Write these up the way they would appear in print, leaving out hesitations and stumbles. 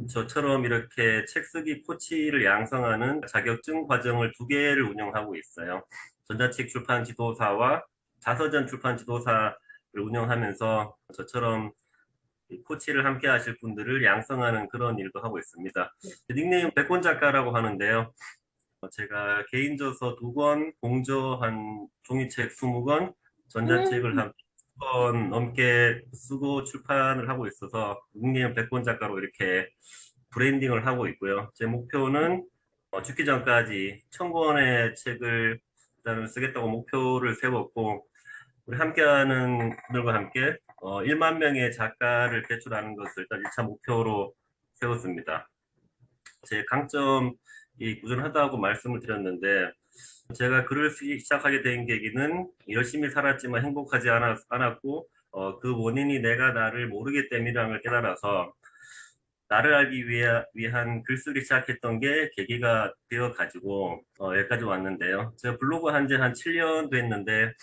저처럼 이렇게 책 쓰기 코치를 양성하는 자격증 과정을 두 개를 운영하고 있어요. 전자책 출판 지도사와 자서전 출판 지도사를 운영하면서 저처럼 이 코치를 함께 하실 분들을 양성하는 그런 일도 하고 있습니다. 닉네임 백권 작가라고 하는데요. 제가 개인저서 2권, 공저 한 종이책 20권, 전자책을 한 10권 넘게 쓰고 출판을 하고 있어서 닉네임 백권 작가로 이렇게 브랜딩을 하고 있고요. 제 목표는 죽기 전까지 1000권의 책을 일단은 쓰겠다고 목표를 세웠고, 우리 함께하는 분들과 함께 1만 명의 작가를 배출하는 것을 일단 1차 목표로 세웠습니다. 제 강점이 꾸준하다고 말씀을 드렸는데, 제가 글을 쓰기 시작하게 된 계기는 열심히 살았지만 행복하지 않았고, 그 원인이 내가 나를 모르기 때문이라는 걸 깨달아서 나를 알기 위한 글쓰기 시작했던 게 계기가 되어가지고 여기까지 왔는데요. 제가 블로그 한 지 한 7년 됐는데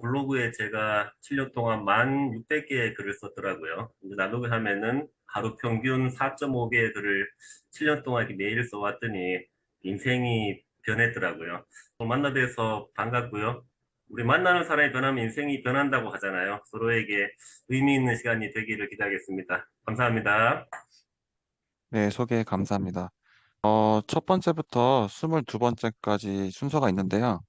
블로그에 제가 7년 동안 1600개의 글을 썼더라고요. 근데 나누기 하면은 하루 평균 4.5개의 글을 7년 동안 이렇게 매일 써왔더니 인생이 변했더라고요. 오늘 만나 뵈서 반갑고요. 우리 만나는 사람이 변하면 인생이 변한다고 하잖아요. 서로에게 의미 있는 시간이 되기를 기대하겠습니다. 감사합니다. 네, 소개 감사합니다. 첫 번째부터 22번째까지 순서가 있는데요.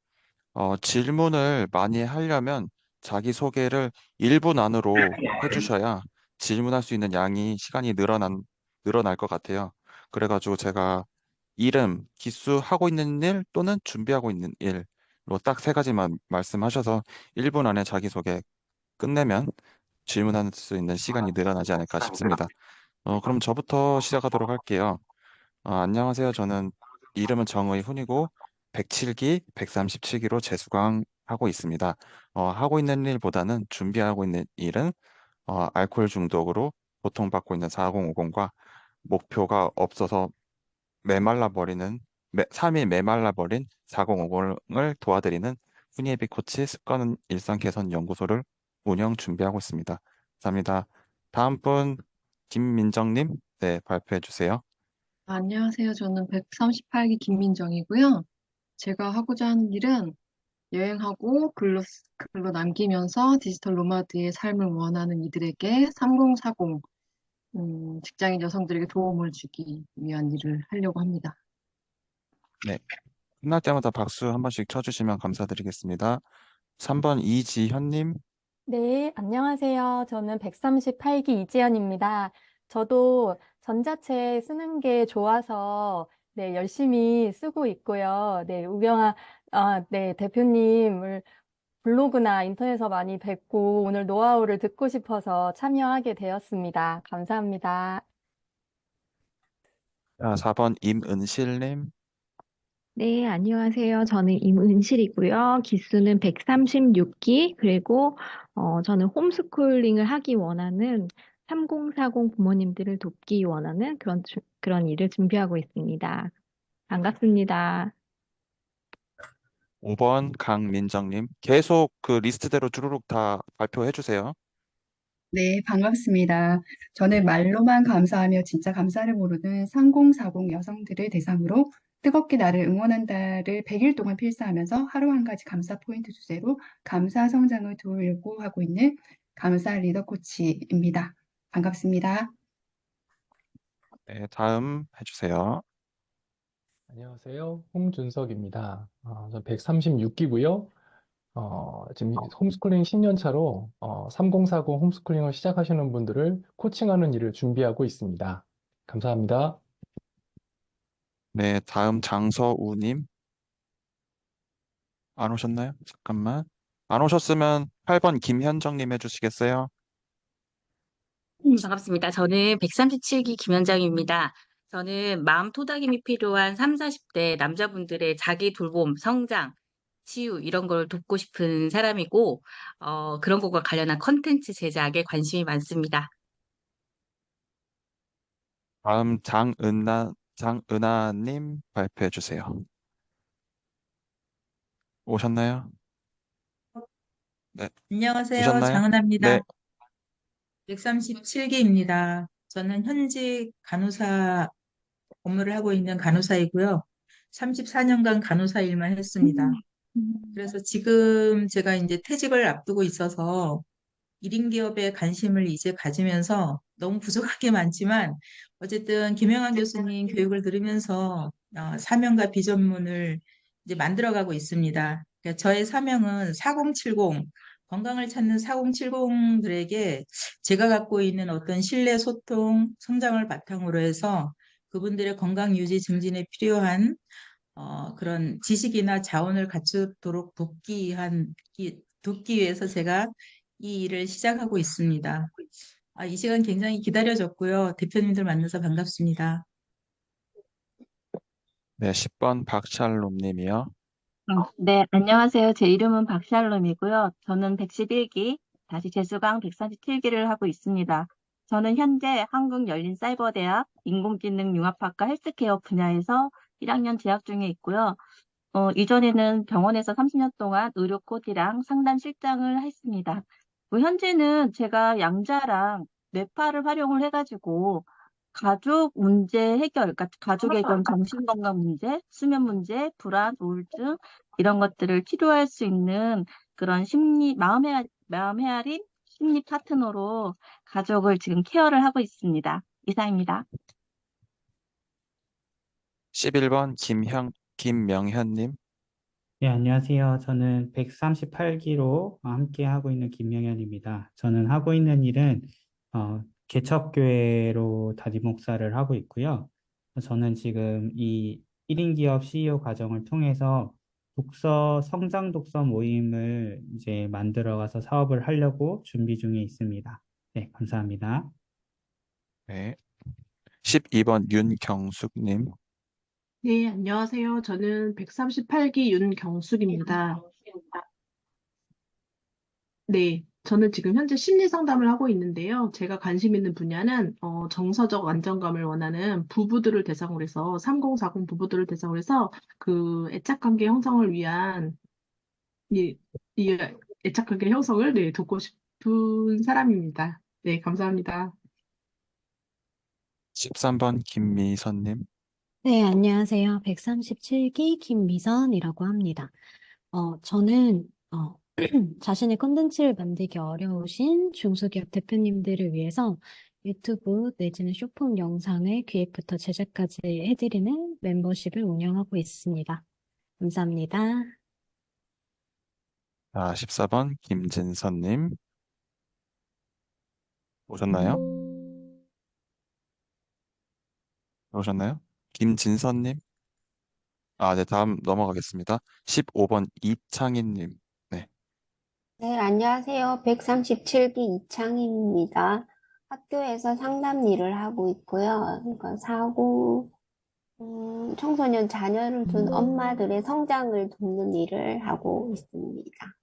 질문을 많이 하려면 자기소개를 1분 안으로 해주셔야 질문할 수 있는 시간이 늘어날 것 같아요. 그래가지고 제가 이름, 기수, 하고 있는 일 또는 준비하고 있는 일로 딱 세 가지만 말씀하셔서 1분 안에 자기소개 끝내면 질문할 수 있는 시간이 늘어나지 않을까 싶습니다. 그럼 저부터 시작하도록 할게요. 안녕하세요. 저는 이름은 정의훈이고 107기, 137기로 재수강하고 있습니다. 하고 있는 일보다는 준비하고 있는 일은 알코올 중독으로 고통받고 있는 4050과 목표가 없어서 삶이 메말라버린 4050을 도와드리는 훈이에비 코치 습관 일상 개선 연구소를 운영 준비하고 있습니다. 감사합니다. 다음 분 김민정님, 네, 발표해 주세요. 안녕하세요. 저는 138기 김민정이고요. 제가 하고자 하는 일은 여행하고 글로 남기면서 디지털 노마드의 삶을 원하는 이들에게 3040, 직장인 여성들에게 도움을 주기 위한 일을 하려고 합니다. 네, 끝날 때마다 박수 한 번씩 쳐주시면 감사드리겠습니다. 3번 이지현님, 네, 안녕하세요. 저는 138기 이지연입니다. 저도 전자책 쓰는 게 좋아서 네, 열심히 쓰고 있고요. 네, 네, 대표님을 블로그나 인터넷에서 많이 뵙고 오늘 노하우를 듣고 싶어서 참여하게 되었습니다. 감사합니다. 4번 임은실님, 네, 안녕하세요. 저는 임은실이고요. 기수는 136기, 그리고 저는 홈스쿨링을 하기 원하는 3040 부모님들을 돕기 원하는 그런 일을 준비하고 있습니다. 반갑습니다. 5번 강민정님, 계속 그 리스트대로 주르륵 다 발표해 주세요. 네, 반갑습니다. 저는 말로만 감사하며 진짜 감사를 모르는 3040 여성들을 대상으로 뜨겁게 나를 응원한다를 100일 동안 필사하면서 하루 한 가지 감사 포인트 주제로 감사 성장을 도우려고 하고 있는 감사 리더 코치입니다. 반갑습니다. 네, 다음 해주세요. 안녕하세요. 홍준석입니다. 저 136기고요. 지금 홈스쿨링 10년 차로 3040 홈스쿨링을 시작하시는 분들을 코칭하는 일을 준비하고 있습니다. 감사합니다. 네, 다음 장서우님, 안 오셨나요? 잠깐만. 안 오셨으면 8번 김현정님 해주시겠어요? 반갑습니다. 저는 137기 김현정입니다. 저는 마음 토닥임이 필요한 3, 40대 남자분들의 자기 돌봄, 성장, 치유 이런 걸 돕고 싶은 사람이고 그런 것과 관련한 컨텐츠 제작에 관심이 많습니다. 다음 장은아님 발표해 주세요. 오셨나요? 네, 안녕하세요. 오셨나요? 네, 장은아입니다. 137기입니다. 저는 현직 간호사 업무를 하고 있는 간호사이고요. 34년간 간호사 일만 했습니다. 그래서 지금 제가 이제 퇴직을 앞두고 있어서 1인 기업에 관심을 이제 가지면서 너무 부족한 게 많지만 어쨌든 김영환 교수님 교육을 들으면서 사명과 비전문을 이제 만들어가고 있습니다. 그러니까 저의 사명은 4070, 건강을 찾는 4070들에게 제가 갖고 있는 어떤 신뢰, 소통, 성장을 바탕으로 해서 그분들의 건강 유지 증진에 필요한 그런 지식이나 자원을 갖추도록 돕기 위해서 제가 이 일을 시작하고 있습니다. 이 시간 굉장히 기다려졌고요. 대표님들 만나서 반갑습니다. 네, 10번 박샬롬 님이요. 네, 안녕하세요. 제 이름은 박샬롬이고요. 저는 111기, 다시 재수강 137기를 하고 있습니다. 저는 현재 한국열린사이버대학 인공지능융합학과 헬스케어 분야에서 1학년 재학 중에 있고요. 이전에는 병원에서 30년 동안 의료 코디랑 상담 실장을 했습니다. 현재는 제가 양자랑 뇌파를 활용을 해가지고 가족 문제 해결, 그러니까 가족의 그런 정신건강 문제, 수면 문제, 불안, 우울증 이런 것들을 치료할 수 있는 그런 마음 헤아림 심리 파트너로 가족을 지금 케어를 하고 있습니다. 이상입니다. 11번 김명현 님. 네, 안녕하세요. 저는 138기로 함께 하고 있는 김명현입니다. 저는 하고 있는 일은 개척교회로 담임 목사를 하고 있고요. 저는 지금 이 1인 기업 CEO 과정을 통해서 성장 독서 모임을 이제 만들어 가서 사업을 하려고 준비 중에 있습니다. 네, 감사합니다. 네. 12번 윤경숙 님. 네, 안녕하세요. 저는 138기 윤경숙입니다. 네, 저는 지금 현재 심리 상담을 하고 있는데요. 제가 관심 있는 분야는 정서적 안정감을 원하는 부부들을 대상으로 해서 3040 부부들을 대상으로 해서 그 애착관계 형성을 위한 이 애착관계 형성을 네, 돕고 싶은 사람입니다. 네, 감사합니다. 13번 김미선 님. 네, 안녕하세요. 137기 김미선이라고 합니다. 저는 자신의 콘텐츠를 만들기 어려우신 중소기업 대표님들을 위해서 유튜브 내지는 쇼폼 영상을 기획부터 제작까지 해드리는 멤버십을 운영하고 있습니다. 감사합니다. 14번 김진선 님. 오셨나요? 김진선 님. 네, 다음 넘어가겠습니다. 15번 이창인 님. 네. 네, 안녕하세요. 137기 이창희입니다. 학교에서 상담 일을 하고 있고요. 그러니까 청소년 자녀를 둔 엄마들의 성장을 돕는 일을 하고 있습니다.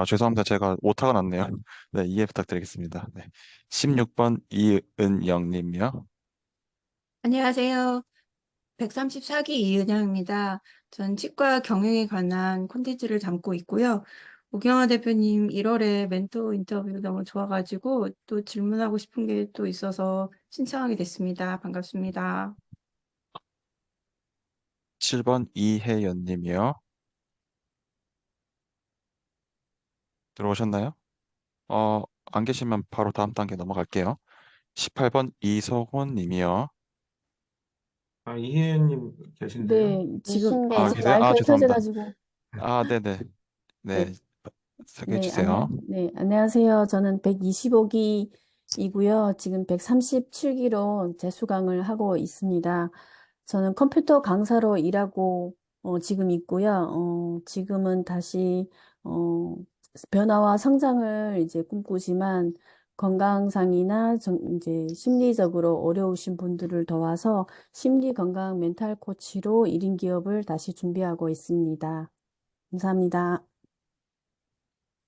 죄송합니다. 제가 오타가 났네요. 네, 이해 부탁드리겠습니다. 네. 16번 이은영 님이요. 안녕하세요. 134기 이은영입니다. 전 치과 경영에 관한 콘텐츠를 담고 있고요. 오경화 대표님 1월에 멘토 인터뷰 너무 좋아가지고 또 질문하고 싶은 게 또 있어서 신청하게 됐습니다. 반갑습니다. 7번 이혜연 님이요. 들어오셨나요? 안 계시면 바로 다음 단계 넘어갈게요. 18번 이서훈 님이요. 이혜연님 계신데요. 네, 지금 계신데 계세요? 마이크가 죄송합니다. 켜져가지고. 네네. 네, 네, 소개해 네, 주세요. 안녕하세요. 저는 125기이고요. 지금 137기로 재수강을 하고 있습니다. 저는 컴퓨터 강사로 일하고 지금 있고요. 지금은 다시 변화와 성장을 이제 꿈꾸지만 건강상이나 이제 심리적으로 어려우신 분들을 도와서 심리 건강 멘탈 코치로 1인 기업을 다시 준비하고 있습니다. 감사합니다.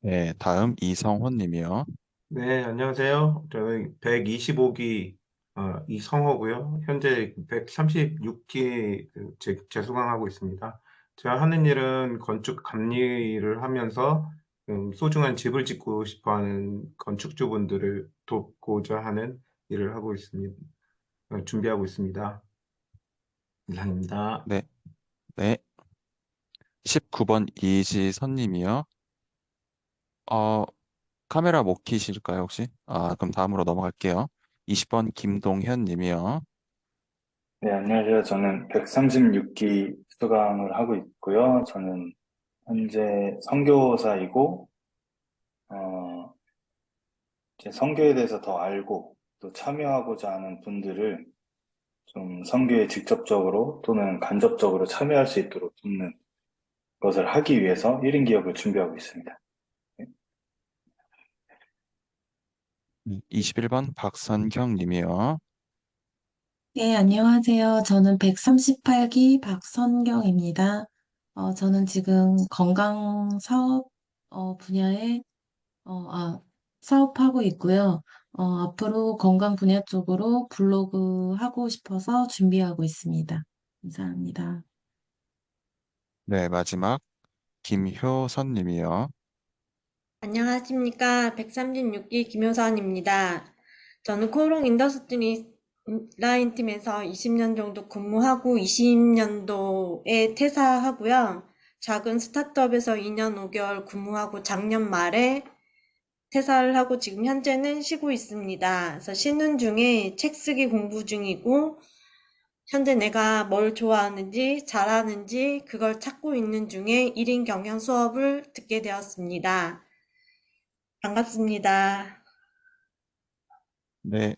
네, 다음 이성훈 님이요. 네, 안녕하세요. 저는 125기 이성호고요. 현재 136기 재수강하고 있습니다. 제가 하는 일은 건축 감리를 하면서 소중한 집을 짓고 싶어 하는 건축주분들을 돕고자 하는 일을 하고 있습니다. 준비하고 있습니다. 이상입니다. 네, 네. 19번 이지선님이요. 어, 카메라 못 켜실까요, 혹시? 그럼 다음으로 넘어갈게요. 20번 김동현님이요. 네, 안녕하세요. 저는 136기 수강을 하고 있고요. 저는 현재 선교사이고, 어, 이제 선교에 대해서 더 알고 또 참여하고자 하는 분들을 좀 선교에 직접적으로 또는 간접적으로 참여할 수 있도록 돕는 것을 하기 위해서 1인 기업을 준비하고 있습니다. 21번 박선경님이요. 네, 안녕하세요. 저는 138기 박선경입니다. 저는 지금 건강 사업 분야에 사업하고 있고요. 앞으로 건강 분야 쪽으로 블로그 하고 싶어서 준비하고 있습니다. 감사합니다. 네, 마지막 김효선님이요. 안녕하십니까. 136기 김효선입니다. 저는 코롱 인더스트리 라인 팀에서 20년 정도 근무하고 20년도에 퇴사하고요. 작은 스타트업에서 2년 5개월 근무하고 작년 말에 퇴사를 하고 지금 현재는 쉬고 있습니다. 그래서 쉬는 중에 책 쓰기 공부 중이고 현재 내가 뭘 좋아하는지 잘하는지 그걸 찾고 있는 중에 1인 경영 수업을 듣게 되었습니다. 반갑습니다. 네,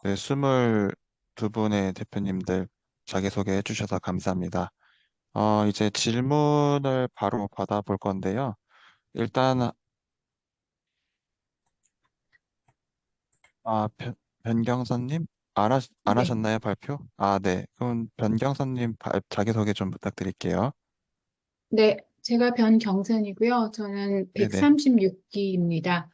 네, 22분의 대표님들 자기소개해 주셔서 감사합니다. 이제 질문을 바로 받아볼 건데요. 일단, 변경선님? 안 네. 하셨나요, 발표? 네. 그럼 변경선님 자기소개 좀 부탁드릴게요. 네, 제가 변경선이고요. 저는 네네. 136기입니다.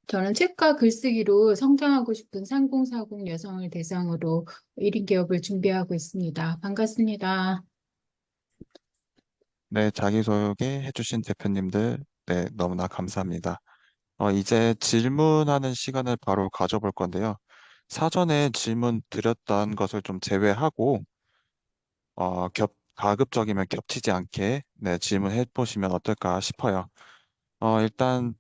저는 책과 글쓰기로 성장하고 싶은 3040 여성을 대상으로 1인 기업을 준비하고 있습니다. 반갑습니다. 네, 자기소개 해주신 대표님들, 네, 너무나 감사합니다. 이제 질문하는 시간을 바로 가져볼 건데요. 사전에 질문 드렸던 것을 좀 제외하고, 가급적이면 겹치지 않게, 네, 질문해 보시면 어떨까 싶어요. 일단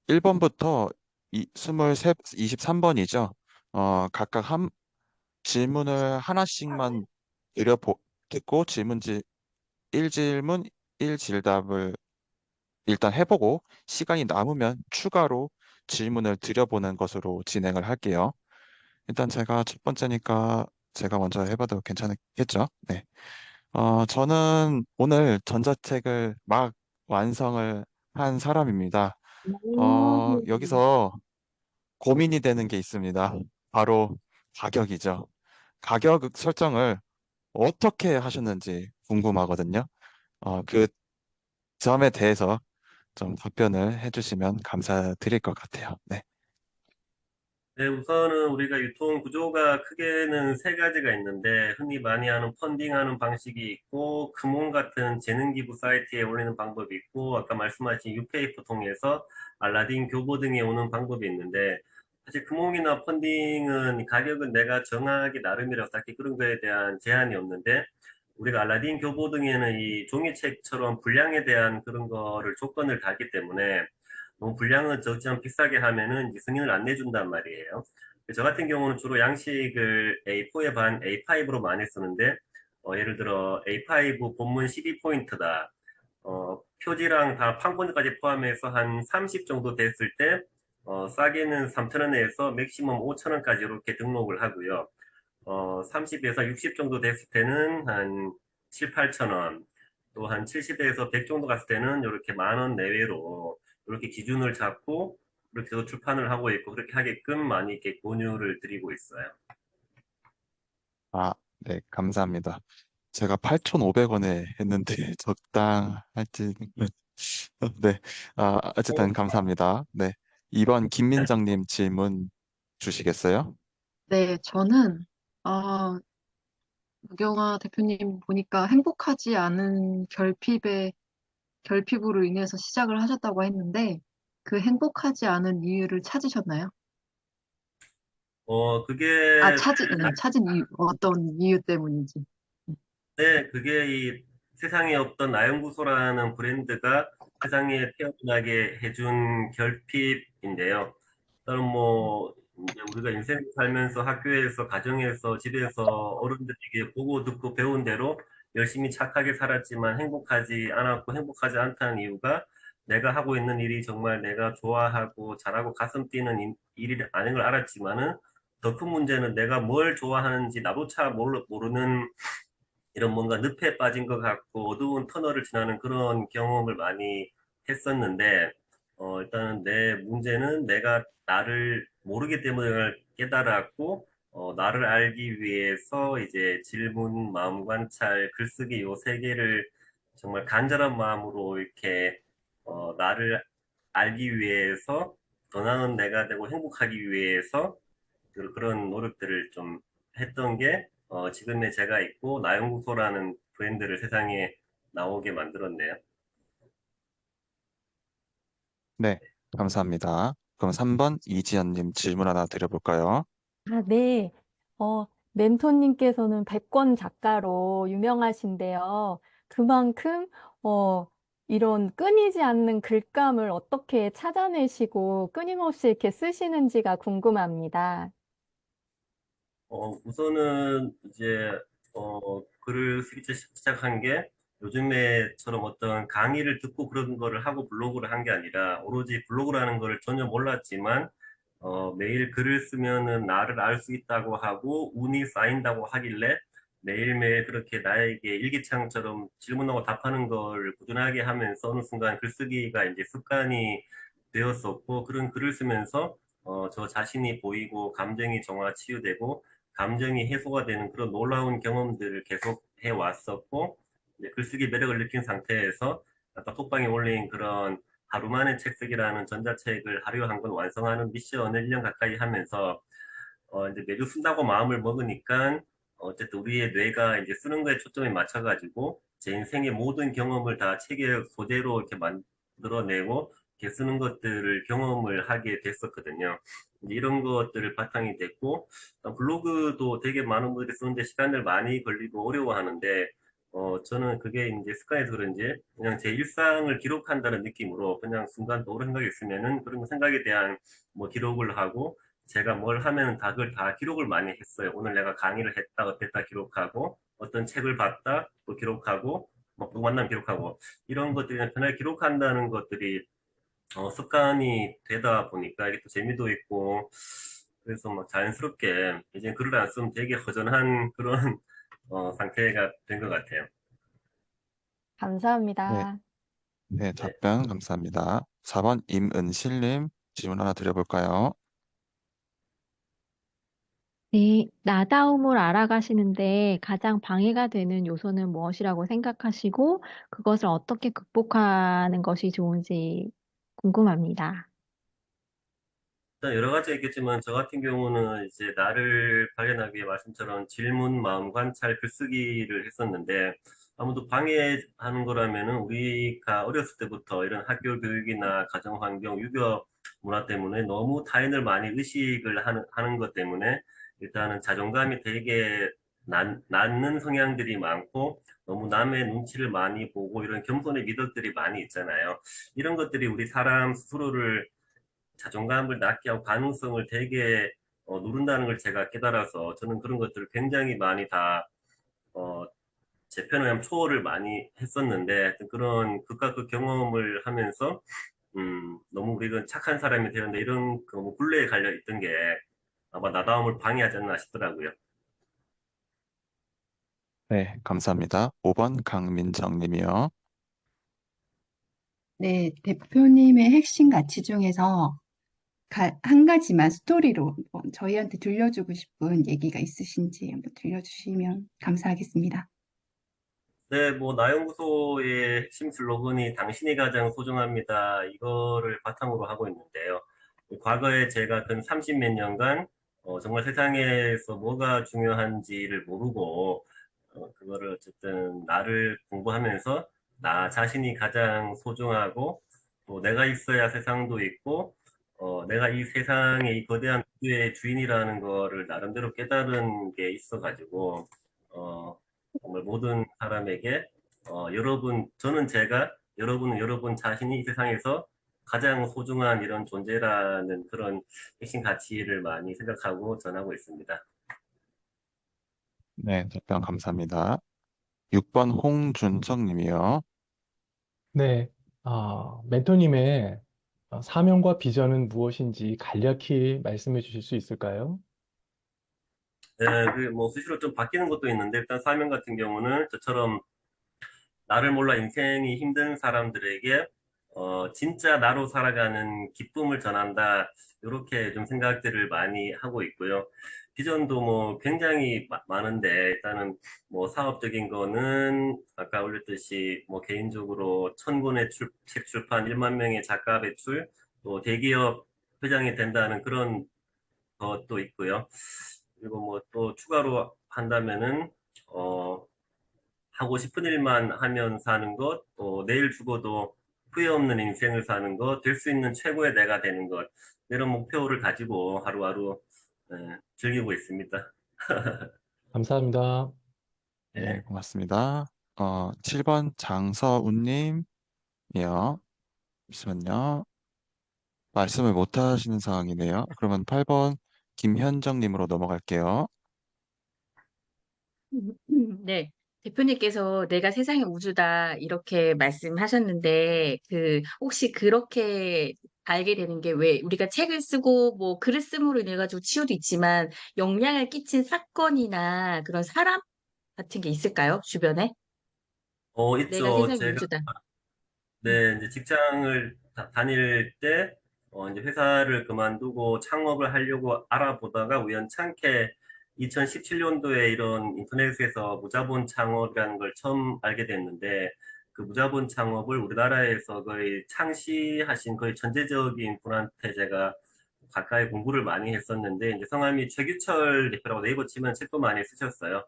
1번부터 23번이죠. 각각 질문을 하나씩만 듣고 질문지 1질문 1질답을 일단 해보고 시간이 남으면 추가로 질문을 드려보는 것으로 진행을 할게요. 일단 제가 첫 번째니까 제가 먼저 해봐도 괜찮겠죠? 네. 저는 오늘 전자책을 막 완성을 한 사람입니다. 여기서 고민이 되는 게 있습니다. 바로 가격이죠. 가격 설정을 어떻게 하셨는지 궁금하거든요. 그 점에 대해서 좀 답변을 해주시면 감사드릴 것 같아요. 네. 네, 우선은 우리가 유통 구조가 크게는 세 가지가 있는데, 흔히 많이 하는 펀딩하는 방식이 있고, 금온 같은 재능 기부 사이트에 올리는 방법이 있고, 아까 말씀하신 유페이퍼 통해서 알라딘 교보 등에 오는 방법이 있는데, 사실 금온이나 펀딩은 가격은 내가 정하기 나름이라서 딱히 그런 거에 대한 제한이 없는데, 우리가 알라딘 교보 등에는 이 종이책처럼 분량에 대한 그런 거를 조건을 달기 때문에, 너무 분량은 적지만 비싸게 하면은 이제 승인을 안 내준단 말이에요. 저 같은 경우는 주로 양식을 A4에 반 A5로 많이 쓰는데, 예를 들어 A5 본문 12포인트다. 표지랑 다 판본까지 포함해서 한 30 정도 됐을 때, 싸게는 3,000원에서 맥시멈 5,000원까지 이렇게 등록을 하고요. 30에서 60 정도 됐을 때는 한 7, 8,000원, 또 한 70에서 100 정도 갔을 때는 이렇게 10,000원 내외로 이렇게 기준을 잡고 이렇게 해서 출판을 하고 있고 그렇게 하게끔 많이 이렇게 권유를 드리고 있어요. 네, 감사합니다. 제가 8,500원에 했는데 적당할지. 네. 어쨌든 감사합니다. 네. 2번 김민정님 질문 주시겠어요? 네, 저는 우경아 대표님 보니까 행복하지 않은 결핍으로 인해서 시작을 하셨다고 했는데 그 행복하지 않은 이유를 찾으셨나요? 그게, 찾은 이유, 어떤 이유 때문인지. 네, 그게 이 세상에 없던 나연구소라는 브랜드가 세상에 태어나게 해준 결핍인데요. 일단 뭐, 이제 우리가 인생 살면서 학교에서, 가정에서, 집에서 어른들에게 보고 듣고 배운 대로 열심히 착하게 살았지만 행복하지 않았고 행복하지 않다는 이유가 내가 하고 있는 일이 정말 내가 좋아하고 잘하고 가슴 뛰는 일이 아닌 걸 알았지만은 더 큰 문제는 내가 뭘 좋아하는지 나조차 모르는 이런 뭔가 늪에 빠진 것 같고 어두운 터널을 지나는 그런 경험을 많이 했었는데, 일단은 내 문제는 내가 나를 모르기 때문에 그걸 깨달았고, 나를 알기 위해서 이제 질문, 마음 관찰, 글쓰기 요 세 개를 정말 간절한 마음으로 이렇게, 나를 알기 위해서 더 나은 내가 되고 행복하기 위해서 그런 노력들을 좀 했던 게 지금의 제가 있고 나연구소라는 브랜드를 세상에 나오게 만들었네요. 네, 감사합니다. 그럼 3번 이지연님 질문 하나 드려볼까요? 네. 멘토님께서는 백권 작가로 유명하신데요. 그만큼, 어, 이런 끊이지 않는 글감을 어떻게 찾아내시고 끊임없이 이렇게 쓰시는지가 궁금합니다. 우선은 이제 글을 쓰기 시작한 게 요즘에처럼 어떤 강의를 듣고 그런 거를 하고 블로그를 한 게 아니라 오로지 블로그라는 거를 전혀 몰랐지만 매일 글을 쓰면은 나를 알 수 있다고 하고 운이 쌓인다고 하길래 매일매일 그렇게 나에게 일기장처럼 질문하고 답하는 걸 꾸준하게 하면서 어느 순간 글쓰기가 이제 습관이 되었었고 그런 글을 쓰면서 저 자신이 보이고 감정이 정화 치유되고 감정이 해소가 되는 그런 놀라운 경험들을 계속 해왔었고 이제 글쓰기 매력을 느낀 상태에서 아까 톡방에 올린 그런 하루 만에 책쓰기라는 전자책을 하루에 한 권 완성하는 미션을 1년 가까이 하면서 이제 매주 쓴다고 마음을 먹으니까 어쨌든 우리의 뇌가 이제 쓰는 거에 초점이 맞춰가지고 제 인생의 모든 경험을 다 책의 소재로 이렇게 만들어내고 이렇게 쓰는 것들을 경험을 하게 됐었거든요. 이제 이런 것들을 바탕이 됐고 블로그도 되게 많은 분들이 쓰는데 시간을 많이 걸리고 어려워하는데 저는 그게 이제 습관에서 그런지 그냥 제 일상을 기록한다는 느낌으로 그냥 순간 떠오른 생각이 있으면은 그런 생각에 대한 뭐 기록을 하고 제가 뭘 하면 다 그걸 다 기록을 많이 했어요. 오늘 내가 강의를 했다, 어땠다 기록하고, 어떤 책을 봤다, 또 기록하고, 뭐 누구 만나면 기록하고, 이런 것들이 그냥 편하게 기록한다는 것들이 습관이 되다 보니까 이게 또 재미도 있고, 그래서 막 자연스럽게 이제 글을 안 쓰면 되게 허전한 그런 상태가 된 것 같아요. 네, 감사합니다. 네, 답변 감사합니다. 4번 임은실님 질문 하나 드려볼까요? 네, 나다움을 알아가시는데 가장 방해가 되는 요소는 무엇이라고 생각하시고 그것을 어떻게 극복하는 것이 좋은지 궁금합니다. 일단 여러 가지가 있겠지만 저 같은 경우는 이제 나를 발견하기 위해 말씀처럼 질문, 마음 관찰, 글쓰기를 했었는데 아무도 방해하는 거라면은 우리가 어렸을 때부터 이런 학교 교육이나 가정 환경, 유교 문화 때문에 너무 타인을 많이 의식을 하는 것 때문에 일단은 자존감이 되게 낮는 성향들이 많고 너무 남의 눈치를 많이 보고 이런 겸손의 미덕들이 많이 있잖아요. 이런 것들이 우리 사람 스스로를 자존감을 낮게 하고 가능성을 되게 누른다는 걸 제가 깨달아서 저는 그런 것들을 굉장히 많이 다 제 편에 의하면 초월을 많이 했었는데 하여튼 그런 극과 극 경험을 하면서 너무 우리가 착한 사람이 되었는데 이런 그 굴레에 갈려 있던 게 아마 나다움을 방해하지 않나 싶더라고요. 네, 감사합니다. 5번 강민정님이요. 네, 대표님의 핵심 가치 중에서 한 가지만 스토리로 저희한테 들려주고 싶은 얘기가 있으신지 한번 들려주시면 감사하겠습니다. 네, 뭐, 나연구소의 핵심 슬로건이 당신이 가장 소중합니다. 이거를 바탕으로 하고 있는데요. 과거에 제가 근 30몇 년간 정말 세상에서 뭐가 중요한지를 모르고 그거를 어쨌든 나를 공부하면서 나 자신이 가장 소중하고 또 내가 있어야 세상도 있고 내가 이 세상의 이 거대한 우주의 주인이라는 거를 나름대로 깨달은 게 있어가지고 정말 모든 사람에게 저는 제가 여러분은 여러분 자신이 이 세상에서 가장 소중한 이런 존재라는 그런 핵심 가치를 많이 생각하고 전하고 있습니다. 네, 답변 감사합니다. 6번 홍준석 님이요. 네, 멘토님의 사명과 비전은 무엇인지 간략히 말씀해 주실 수 있을까요? 네, 뭐 수시로 좀 바뀌는 것도 있는데 일단 사명 같은 경우는 저처럼 나를 몰라 인생이 힘든 사람들에게 진짜 나로 살아가는 기쁨을 전한다. 이렇게 좀 생각들을 많이 하고 있고요. 비전도 뭐 굉장히 많은데 일단은 뭐 사업적인 거는 아까 올렸듯이 뭐 개인적으로 1000권의 책 출판, 1만 명의 작가 배출, 또 대기업 회장이 된다는 그런 것도 있고요. 그리고 뭐 또 추가로 한다면은 하고 싶은 일만 하면 사는 것, 또 내일 죽어도 후회 없는 인생을 사는 것, 될 수 있는 최고의 내가 되는 것, 이런 목표를 가지고 하루하루 즐기고 있습니다. 감사합니다. 네, 고맙습니다. 7번 장서운 님이요. 잠시만요. 말씀을 못 하시는 상황이네요. 그러면 8번 김현정 님으로 넘어갈게요. 네. 대표님께서 내가 세상의 우주다 이렇게 말씀하셨는데 혹시 그렇게 알게 되는 게 왜 우리가 책을 쓰고 뭐 글을 씀으로 인해 가지고 치유도 있지만 영향을 끼친 사건이나 그런 사람 같은 게 있을까요? 주변에? 내가 있죠. 세상의 제가 우주다. 네, 이제 직장을 다닐 때, 이제 회사를 그만두고 창업을 하려고 알아보다가 우연찮게 2017년도에 이런 인터넷에서 무자본 창업이라는 걸 처음 알게 됐는데, 그 무자본 창업을 우리나라에서 거의 창시하신 거의 천재적인 분한테 제가 가까이 공부를 많이 했었는데, 이제 성함이 최규철 대표라고 네이버 치면 책도 많이 쓰셨어요.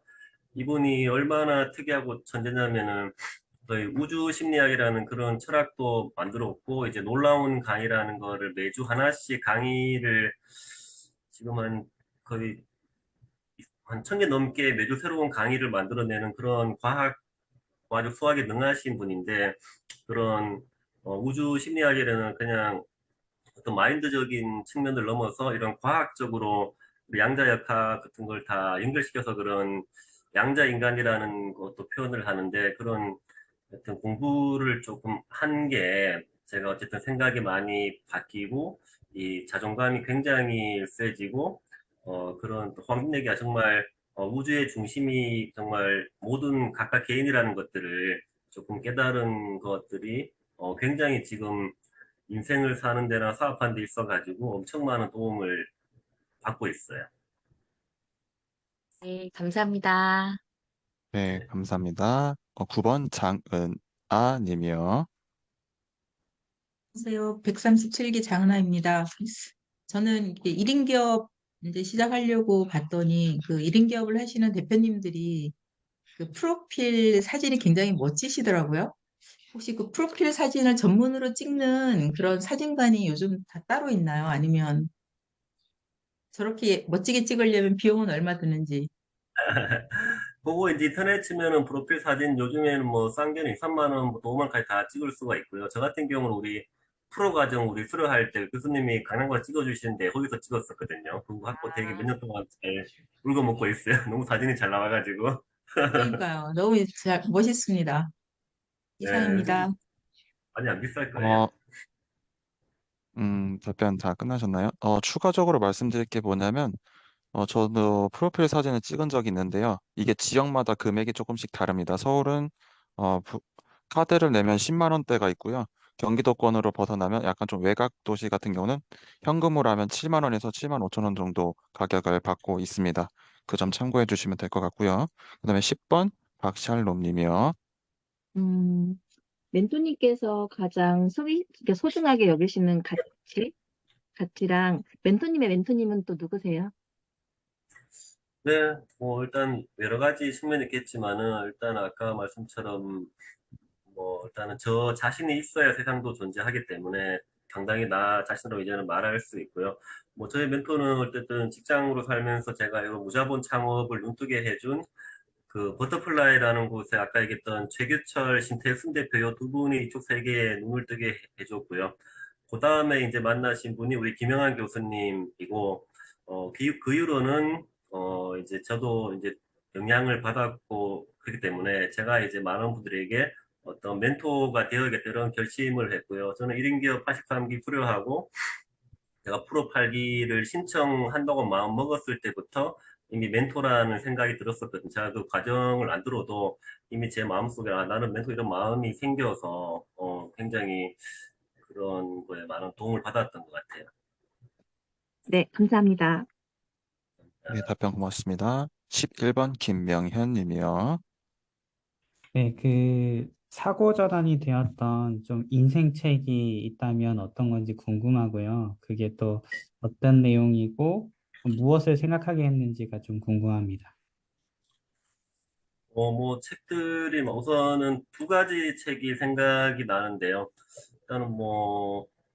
이분이 얼마나 특이하고 천재냐면은 저희 우주 심리학이라는 그런 철학도 만들었고 이제 놀라운 강의라는 거를 매주 하나씩 강의를 지금 거의 한 1000개 넘게 매주 새로운 강의를 만들어내는 그런 아주 수학에 능하신 분인데 그런 우주 심리학이라는 그냥 어떤 마인드적인 측면을 넘어서 이런 과학적으로 양자역학 같은 걸 다 연결시켜서 그런 양자인간이라는 것도 표현을 하는데 그런 하여튼 공부를 조금 한 게 제가 어쨌든 생각이 많이 바뀌고 이 자존감이 굉장히 세지고 그런 또 황금내기가 정말 우주의 중심이 정말 모든 각각 개인이라는 것들을 조금 깨달은 것들이 굉장히 지금 인생을 사는 데나 사업하는 데 있어가지고 엄청 많은 도움을 받고 있어요. 네, 감사합니다. 네, 감사합니다. 9번 장은아 님이요. 안녕하세요. 137기 장은아입니다. 저는 이게 1인 기업 이제 시작하려고 봤더니 그 1인 기업을 하시는 대표님들이 그 프로필 사진이 굉장히 멋지시더라고요. 혹시 그 프로필 사진을 전문으로 찍는 그런 사진관이 요즘 다 따로 있나요? 아니면 저렇게 멋지게 찍으려면 비용은 얼마 드는지. 그거 이제 인터넷 치면은 프로필 사진 요즘에는 뭐 싼 게는 2, 3만 원, 뭐 5만까지 다 찍을 수가 있고요. 저 같은 경우는 프로 과정 우리 수료할 때 교수님이 강남과 찍어주시는데 거기서 찍었었거든요. 그거 갖고 되게 몇 년 동안 잘 울고 먹고 있어요. 너무 사진이 잘 나와가지고. 그러니까요. 너무 멋있습니다. 네, 이상입니다. 많이 안 비쌀 거예요. 답변 다 끝나셨나요? 추가적으로 말씀드릴 게 뭐냐면, 저도 프로필 사진을 찍은 적이 있는데요. 이게 지역마다 금액이 조금씩 다릅니다. 서울은 어, 부- 카드를 내면 10만 원대가 있고요. 경기도권으로 벗어나면 약간 좀 외곽 도시 같은 경우는 현금으로 하면 7만 원에서 7만 5천 원 정도 가격을 받고 있습니다. 그 점 참고해 주시면 될 것 같고요. 그다음에 10번 박샬롬 님이요. 음, 멘토님께서 가장 그러니까 소중하게 여기시는 가치랑 멘토님의 멘토님은 또 누구세요? 네, 뭐 일단 여러 가지 측면이 있겠지만은 일단 아까 말씀처럼 뭐 일단은 저 자신이 있어야 세상도 존재하기 때문에 당당히 나 자신으로 이제는 말할 수 있고요. 뭐 저희 멘토는 어쨌든 직장으로 살면서 제가 이 무자본 창업을 눈뜨게 해준 그 버터플라이라는 곳에 아까 얘기했던 최규철, 신태순 대표 요 두 분이 이쪽 세계에 눈을 뜨게 해줬고요. 그 다음에 이제 만나신 분이 우리 김영환 교수님이고, 그 이후로는, 이제 저도 이제 영향을 받았고, 그렇기 때문에 제가 이제 많은 분들에게 어떤 멘토가 되어야겠다 이런 결심을 했고요. 저는 1인 기업 83기 수료하고, 제가 프로 8기를 신청한다고 마음 먹었을 때부터 이미 멘토라는 생각이 들었었거든요. 제가 그 과정을 안 들어도 이미 제 마음속에 나는 멘토 이런 마음이 생겨서 굉장히 그런 거에 많은 도움을 받았던 것 같아요. 네, 감사합니다. 네, 답변 고맙습니다. 11번 김명현 님이요. 네, 그 사고 전환이 되었던 좀 인생책이 있다면 어떤 건지 궁금하고요. 그게 또 어떤 내용이고 무엇을 생각하게 했는지가 좀 궁금합니다. 뭐 책들이 우선은 두 가지 책이 생각이 나는데요. 일단은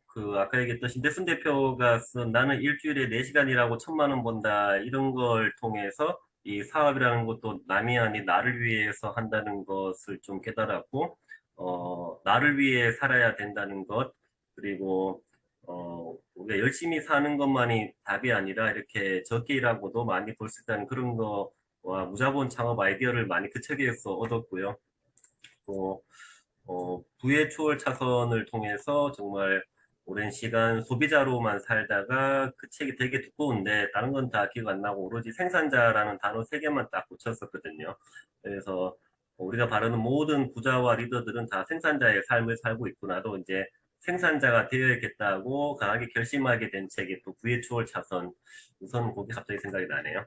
그 아까 얘기했던 신대순 대표가 쓴 나는 일주일에 4시간 일하고 1,000만 원 번다 이런 걸 통해서 이 사업이라는 것도 남이 아닌 나를 위해서 한다는 것을 좀 깨달았고, 나를 위해 살아야 된다는 것, 그리고 우리가 열심히 사는 것만이 답이 아니라 이렇게 적게 일하고도 많이 벌 수 있다는 그런 거와 무자본 창업 아이디어를 많이 그 책에서 얻었고요. 또 부의 초월 차선을 통해서 정말 오랜 시간 소비자로만 살다가 그 책이 되게 두꺼운데 다른 건 다 기억 안 나고 오로지 생산자라는 단어 3개만 딱 붙였었거든요. 그래서 우리가 바라는 모든 부자와 리더들은 다 생산자의 삶을 살고 있구나도 이제 생산자가 되어야겠다고 강하게 결심하게 된 책이 또 부의 초월 차선. 우선 그게 갑자기 생각이 나네요.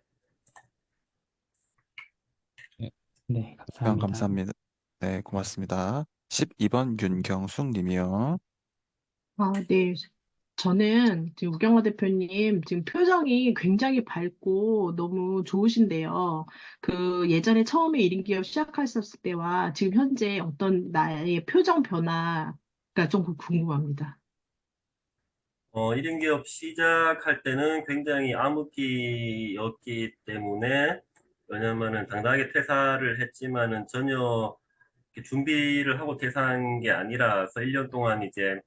네, 답변 감사합니다. 감사합니다. 네, 고맙습니다. 12번 윤경숙 님이요. 네. 저는 지금 우경화 대표님 지금 표정이 굉장히 밝고 너무 좋으신데요. 그 예전에 처음에 1인 기업 시작하셨을 때와 지금 현재 어떤 나의 표정 변화가 좀 궁금합니다. 1인 기업 시작할 때는 굉장히 암흑기였기 때문에, 왜냐면은 당당하게 퇴사를 했지만은 전혀 이렇게 준비를 하고 퇴사한 게 아니라서 1년 동안 이제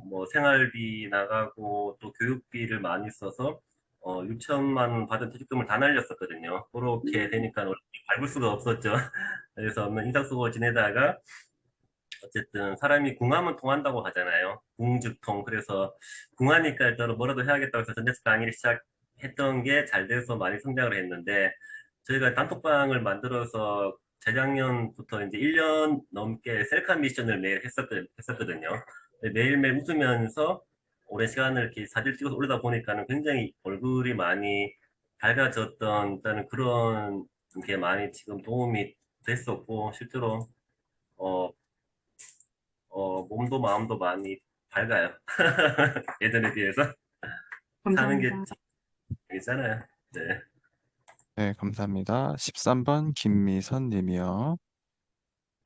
뭐 생활비 나가고 또 교육비를 많이 써서 6천만 원 받은 퇴직금을 다 날렸었거든요. 그렇게 되니까 밟을 수가 없었죠. 그래서 인상 쓰고 지내다가 어쨌든 사람이 궁하면 통한다고 하잖아요. 궁즉통. 그래서 궁하니까 일단은 뭐라도 해야겠다고 해서 전자책 강의를 시작했던 게 잘 돼서 많이 성장을 했는데, 저희가 단톡방을 만들어서 재작년부터 이제 1년 넘게 셀카 미션을 매일 했었거든요. 매일매일 웃으면서 오랜 시간을 이렇게 사진 찍어서 올리다 보니까는 굉장히 얼굴이 많이 밝아졌던 일단은 그런 게 많이 지금 도움이 됐었고, 실제로 어, 몸도 마음도 많이 밝아요. 예전에 비해서 사는 게 감사합니다. 재밌잖아요. 네. 네, 감사합니다. 13번 김미선 님이요.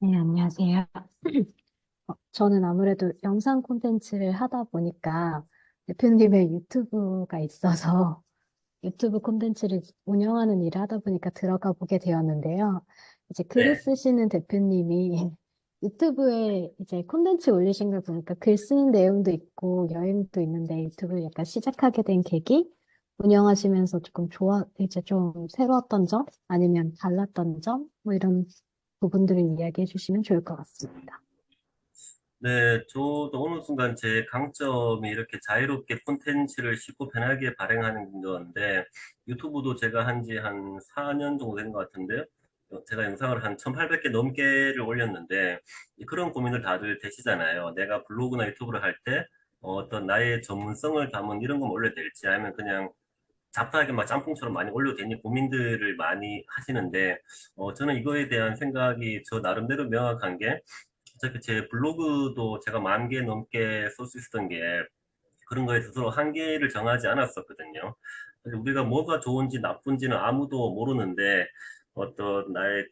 네, 안녕하세요. 저는 아무래도 영상 콘텐츠를 하다 보니까 대표님의 유튜브가 있어서 유튜브 콘텐츠를 운영하는 일을 하다 보니까 들어가 보게 되었는데요. 이제 글을 네. 쓰시는 대표님이 유튜브에 이제 콘텐츠 올리신 걸 보니까 글 쓰는 내용도 있고 여행도 있는데 유튜브를 약간 시작하게 된 계기? 운영하시면서 조금 이제 좀 새로웠던 점? 아니면 달랐던 점? 뭐 이런 부분들을 이야기해 주시면 좋을 것 같습니다. 네, 저도 어느 순간 제 강점이 이렇게 자유롭게 콘텐츠를 쉽고 편하게 발행하는 건데, 유튜브도 제가 한 지 한 4년 정도 된 것 같은데요. 제가 영상을 한 1,800개 넘게를 올렸는데, 그런 고민을 다들 되시잖아요. 내가 블로그나 유튜브를 할 때, 어떤 나의 전문성을 담은 이런 거 올려야 될지, 아니면 그냥 잡다하게 막 짬뽕처럼 많이 올려도 되니 고민들을 많이 하시는데, 저는 이거에 대한 생각이 저 나름대로 명확한 게, 어차피 제 블로그도 제가 10,000개 넘게 쓸 수 있었던 게 그런 거에 스스로 한계를 정하지 않았었거든요. 그래서 우리가 뭐가 좋은지 나쁜지는 아무도 모르는데,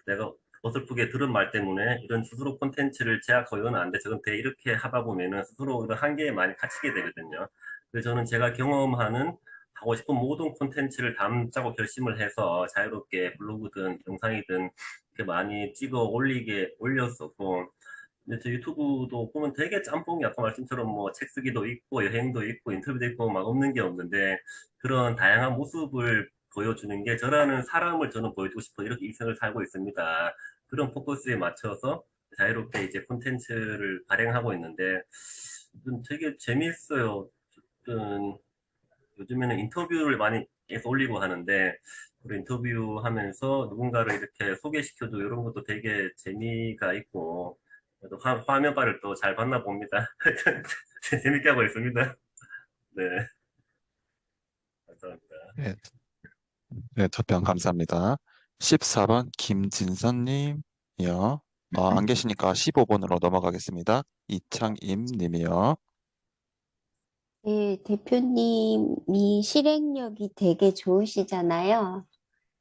내가 어설프게 들은 말 때문에 이런 스스로 콘텐츠를 제약하고 이건 안 돼. 저건 돼. 이렇게 하다 보면은 스스로 이런 한계에 많이 갇히게 되거든요. 그래서 저는 제가 경험하는 하고 싶은 모든 콘텐츠를 담자고 결심을 해서 자유롭게 블로그든 영상이든 이렇게 많이 찍어 올렸었고, 근데 저 유튜브도 보면 되게 짬뽕이 아까 말씀처럼 뭐 책 쓰기도 있고 여행도 있고 인터뷰도 있고 막 없는 게 없는데 그런 다양한 모습을 보여주는 게 저라는 사람을 저는 보여주고 싶어 이렇게 일생을 살고 있습니다. 그런 포커스에 맞춰서 자유롭게 이제 콘텐츠를 발행하고 있는데 되게 재밌어요. 어쨌든 요즘에는 인터뷰를 많이 해서 올리고 하는데 그 인터뷰하면서 누군가를 이렇게 소개시켜줘 이런 것도 되게 재미가 있고 그래도 화면빨을 또 잘 봤나 봅니다. 재밌게 하고 있습니다. 네, 감사합니다. 네, 네, 답변 감사합니다. 14번 김진선님이요. 안 계시니까 15번으로 넘어가겠습니다. 이창임 님이요. 네, 대표님이 실행력이 되게 좋으시잖아요.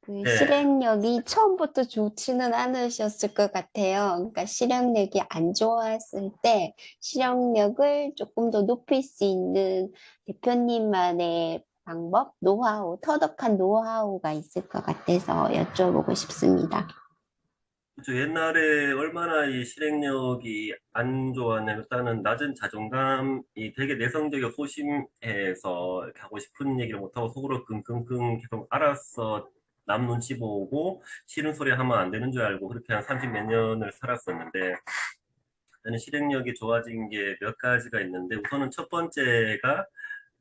그 네, 실행력이 처음부터 좋지는 않으셨을 것 같아요. 그러니까 실행력이 안 좋았을 때 실행력을 조금 더 높일 수 있는 대표님만의 방법, 노하우, 터득한 노하우가 있을 것 같아서 여쭤보고 싶습니다. 그렇죠. 옛날에 얼마나 이 실행력이 안 좋았냐면 일단은 낮은 자존감이 되게 내성적이고 소심해서 이렇게 하고 싶은 얘기를 못하고 속으로 끙끙끙 계속 알아서 남 눈치 보고 싫은 소리 하면 안 되는 줄 알고 그렇게 한 30 몇 년을 살았었는데 저는 실행력이 좋아진 게 몇 가지가 있는데 우선은 첫 번째가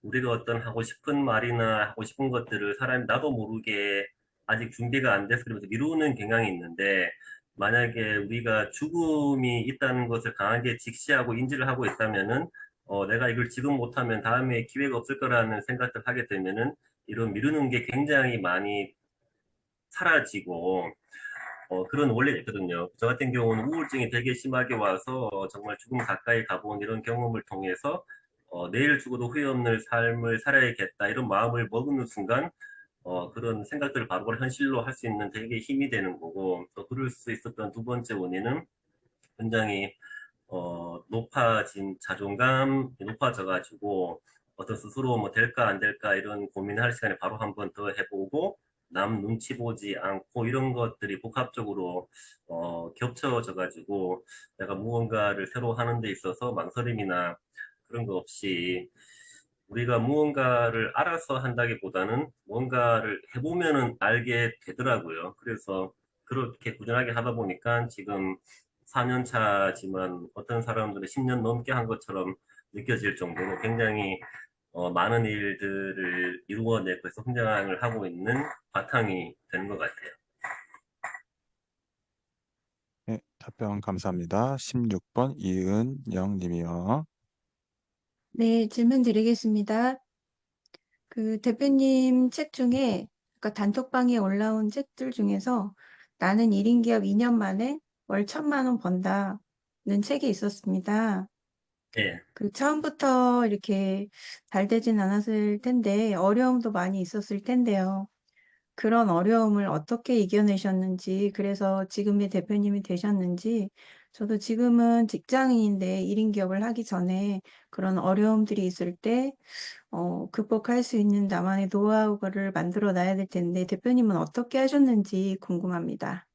우리가 어떤 하고 싶은 말이나 하고 싶은 것들을 사람이 나도 모르게 아직 준비가 안 돼서 그러면서 미루는 경향이 있는데 만약에 우리가 죽음이 있다는 것을 강하게 직시하고 인지를 하고 있다면은 내가 이걸 지금 못하면 다음에 기회가 없을 거라는 생각을 하게 되면은 이런 미루는 게 굉장히 많이 사라지고 그런 원리가 있거든요. 저 같은 경우는 우울증이 되게 심하게 와서 정말 죽음 가까이 가본 이런 경험을 통해서 내일 죽어도 후회 없는 삶을 살아야겠다 이런 마음을 먹는 순간 그런 생각들을 바로바로 현실로 할 수 있는 되게 힘이 되는 거고 또 그럴 수 있었던 두 번째 원인은 굉장히 높아진 자존감이 높아져가지고 어떤 스스로 뭐 될까 안 될까 이런 고민할 시간에 바로 한 번 더 해보고 남 눈치 보지 않고 이런 것들이 복합적으로 겹쳐져가지고 내가 무언가를 새로 하는 데 있어서 망설임이나 그런 거 없이 우리가 무언가를 알아서 한다기보다는 뭔가를 해보면은 알게 되더라고요. 그래서 그렇게 꾸준하게 하다 보니까 지금 4년 차지만 어떤 사람들은 10년 넘게 한 것처럼 느껴질 정도로 굉장히 많은 일들을 이루어내고 해서 성장을 하고 있는 바탕이 되는 것 같아요. 네, 답변 감사합니다. 16번 이은영 님이요. 네, 질문 드리겠습니다. 그 대표님 책 중에, 그러니까 단톡방에 올라온 책들 중에서 나는 1인 기업 2년 만에 월 1,000만 원 번다는 책이 있었습니다. 예. 그 처음부터 이렇게 잘 되진 않았을 텐데 어려움도 많이 있었을 텐데요. 그런 어려움을 어떻게 이겨내셨는지, 그래서 지금의 대표님이 되셨는지, 저도 지금은 직장인인데 1인 기업을 하기 전에 그런 어려움들이 있을 때 극복할 수 있는 나만의 노하우를 만들어 놔야 될 텐데 대표님은 어떻게 하셨는지 궁금합니다.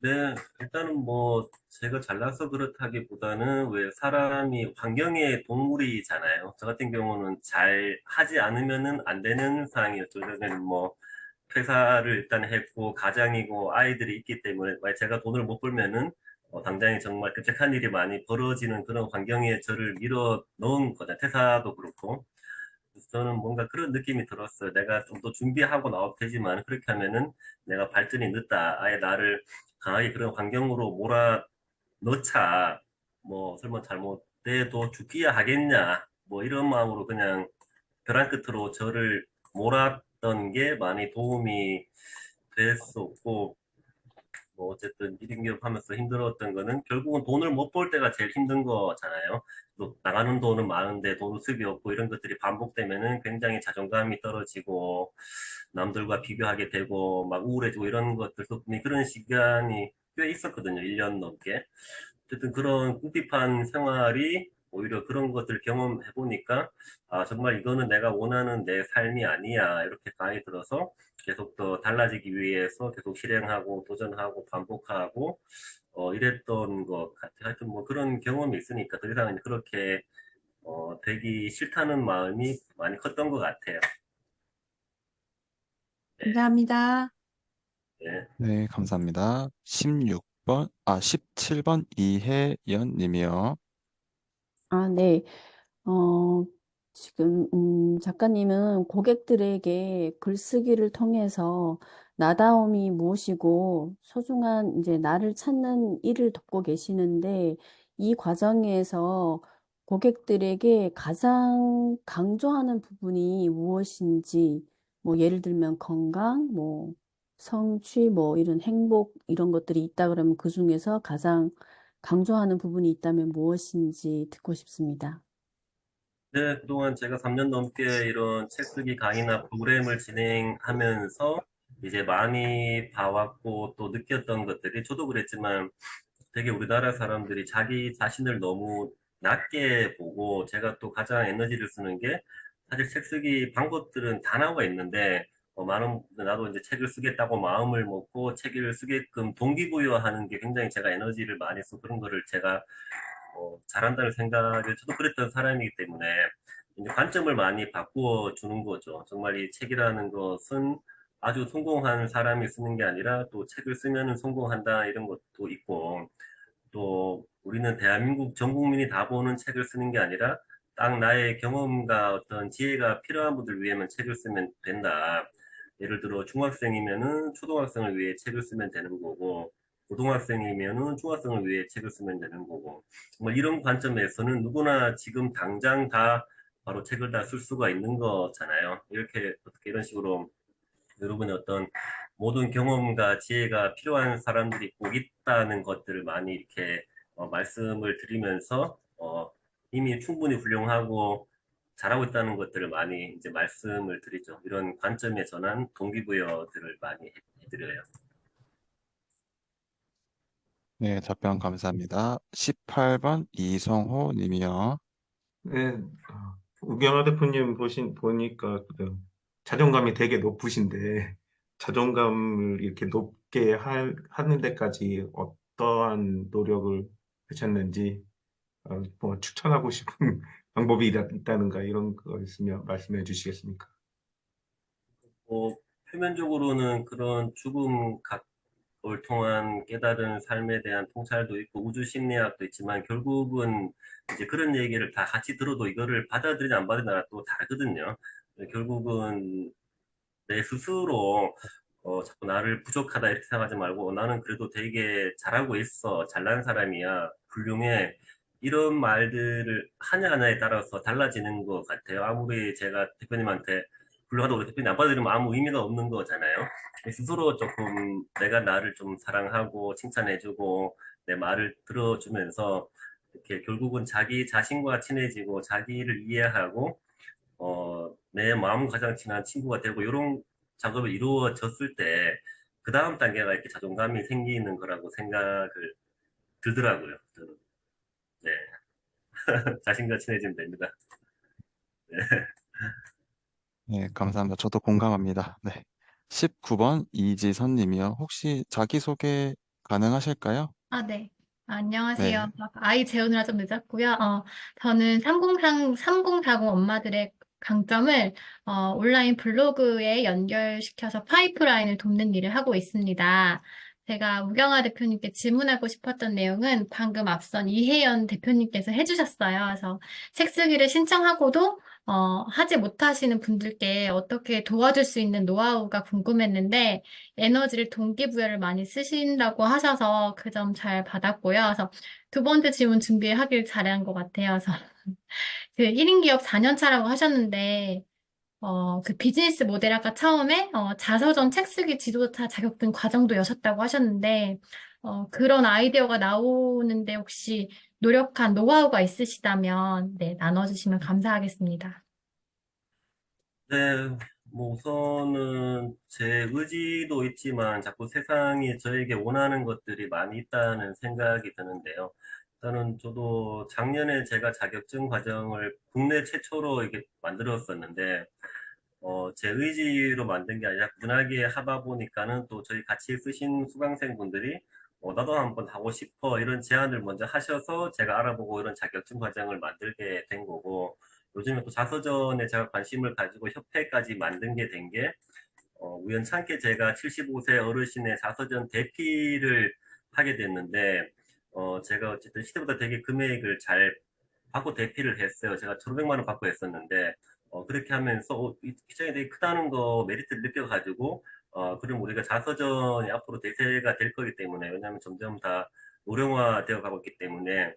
네, 일단은 뭐 제가 잘나서 그렇다기보다는 왜 사람이 환경의 동물이잖아요. 저 같은 경우는 잘 하지 않으면은 안 되는 상황이었죠. 저는 뭐 회사를 일단 했고 가장이고 아이들이 있기 때문에 만약 제가 돈을 못 벌면은 당장에 정말 끔찍한 일이 많이 벌어지는 그런 환경에 저를 밀어 넣은 거죠. 퇴사도 그렇고. 그래서 저는 뭔가 그런 느낌이 들었어요. 내가 좀 더 준비하고 나와도 되지만 그렇게 하면은 내가 발전이 늦다. 아예 나를 강하게 그런 환경으로 몰아넣자. 뭐 설마 잘못돼도 죽기야 하겠냐. 뭐 이런 마음으로 그냥 벼랑 끝으로 저를 몰았던 게 많이 도움이 됐었고 뭐 어쨌든 1인 기업 하면서 힘들었던 거는 결국은 돈을 못 벌 때가 제일 힘든 거잖아요. 또 나가는 돈은 많은데 돈 수입이 없고 이런 것들이 반복되면은 굉장히 자존감이 떨어지고 남들과 비교하게 되고 막 우울해지고 이런 것들 덕분에 그런 시간이 꽤 있었거든요. 1년 넘게. 어쨌든 그런 궁핍한 생활이 오히려 그런 것들을 경험해 보니까 아, 정말 이거는 내가 원하는 내 삶이 아니야. 이렇게 생각이 들어서 계속 더 달라지기 위해서 계속 실행하고 도전하고 반복하고 이랬던 것 같아요. 하여튼 뭐 그런 경험이 있으니까 더 이상 그렇게 되기 싫다는 마음이 많이 컸던 것 같아요. 감사합니다. 네. 네, 감사합니다. 17번 이혜연 님이요. 네. 어, 지금, 작가님은 고객들에게 글쓰기를 통해서 나다움이 무엇이고 소중한 이제 나를 찾는 일을 돕고 계시는데 이 과정에서 고객들에게 가장 강조하는 부분이 무엇인지, 뭐 예를 들면 건강, 뭐 성취, 뭐 이런 행복 이런 것들이 있다 그러면 그 중에서 가장 강조하는 부분이 있다면 무엇인지 듣고 싶습니다. 네, 그동안 제가 3년 넘게 이런 책 쓰기 강의나 프로그램을 진행하면서 이제 많이 봐왔고 또 느꼈던 것들이 저도 그랬지만 되게 우리나라 사람들이 자기 자신을 너무 낮게 보고 제가 또 가장 에너지를 쓰는 게 사실 책 쓰기 방법들은 다 나와 있는데 많은 나도 이제 책을 쓰겠다고 마음을 먹고 책을 쓰게끔 동기부여하는 게 굉장히 제가 에너지를 많이 쓰고 그런 거를 제가 잘한다는 생각을 저도 그랬던 사람이기 때문에 이제 관점을 많이 바꾸어 주는 거죠. 정말 이 책이라는 것은 아주 성공한 사람이 쓰는 게 아니라 또 책을 쓰면은 성공한다 이런 것도 있고 또 우리는 대한민국 전 국민이 다 보는 책을 쓰는 게 아니라 딱 나의 경험과 어떤 지혜가 필요한 분들 위해만 책을 쓰면 된다. 예를 들어 중학생이면은 초등학생을 위해 책을 쓰면 되는 거고 고등학생이면은 중학생을 위해 책을 쓰면 되는 거고 뭐 이런 관점에서는 누구나 지금 당장 다 바로 책을 다 쓸 수가 있는 거잖아요. 이렇게 어떻게 이런 식으로 여러분의 어떤 모든 경험과 지혜가 필요한 사람들이 꼭 있다는 것들을 많이 이렇게 말씀을 드리면서 이미 충분히 훌륭하고 잘하고 있다는 것들을 많이 이제 말씀을 드리죠. 이런 관점에 전한 동기부여들을 많이 해드려요. 네, 답변 감사합니다. 18번 이성호 님이요. 네, 우경화 대표님 보니까 자존감이 되게 높으신데, 자존감을 이렇게 높게 하는 데까지 어떠한 노력을 하셨는지, 뭐 추천하고 싶은 방법이 있다는가, 이런 거 있으면 말씀해 주시겠습니까? 표면적으로는 그런 죽음을 통한 깨달은 삶에 대한 통찰도 있고 우주 심리학도 있지만 결국은 이제 그런 얘기를 다 같이 들어도 이거를 받아들이냐 안 받아들이냐 또 다르거든요. 결국은 내 스스로 자꾸 나를 부족하다 이렇게 생각하지 말고 나는 그래도 되게 잘하고 있어. 잘난 사람이야. 훌륭해. 이런 말들을 하냐하냐에 따라서 달라지는 것 같아요. 아무리 제가 대표님한테 훌륭하다고 대표님 안 받아들이면 아무 의미가 없는 거잖아요. 스스로 조금 내가 나를 좀 사랑하고 칭찬해주고 내 말을 들어주면서 이렇게 결국은 자기 자신과 친해지고 자기를 이해하고 내 마음 가장 친한 친구가 되고 이런 작업이 이루어졌을 때 그 다음 단계가 이렇게 자존감이 생기는 거라고 생각을 들더라고요. 저는. 네. 자신과 친해지면 됩니다. 네. 네, 감사합니다. 저도 공감합니다. 네. 19번 이지선 님이요. 혹시 자기소개 가능하실까요? 네. 네. 안녕하세요. 아이 재우느라 좀 늦었고요. 저는 3040 엄마들의 강점을 온라인 블로그에 연결시켜서 파이프라인을 돕는 일을 하고 있습니다. 제가 우경아 대표님께 질문하고 싶었던 내용은 방금 앞선 이혜연 대표님께서 해주셨어요. 그래서 책 쓰기를 신청하고도 하지 못하시는 분들께 어떻게 도와줄 수 있는 노하우가 궁금했는데 에너지를 동기부여를 많이 쓰신다고 하셔서 그 점 잘 받았고요. 그래서 두 번째 질문 준비하길 잘한 것 같아요. 그래서 그 1인 기업 4년 차라고 하셨는데 그 비즈니스 모델 아까 처음에 자서전 책 쓰기 지도자 자격증 과정도 여셨다고 하셨는데 그런 아이디어가 나오는데 혹시 노력한 노하우가 있으시다면 네, 나눠주시면 감사하겠습니다. 네, 뭐 우선은 제 의지도 있지만 자꾸 세상이 저에게 원하는 것들이 많이 있다는 생각이 드는데요. 일단은 저도 작년에 제가 자격증 과정을 국내 최초로 이게 만들었었는데, 제 의지로 만든 게 아니라 꾸준하게 하다 보니까는 또 저희 같이 쓰신 수강생분들이 나도 한번 하고 싶어 이런 제안을 먼저 하셔서 제가 알아보고 이런 자격증 과정을 만들게 된 거고, 요즘에 또 자서전에 제가 관심을 가지고 협회까지 만든 게 된 게, 우연찮게 제가 75세 어르신의 자서전 대피를 하게 됐는데, 제가 어쨌든 시대보다 되게 금액을 잘 받고 대피를 했어요. 제가 1,500만 원 받고 했었는데, 그렇게 하면서, 이 기장이 되게 크다는 거 메리트를 느껴가지고, 그럼 우리가 자서전이 앞으로 대세가 될 거기 때문에, 왜냐하면 점점 다 노령화 되어 가고 있기 때문에,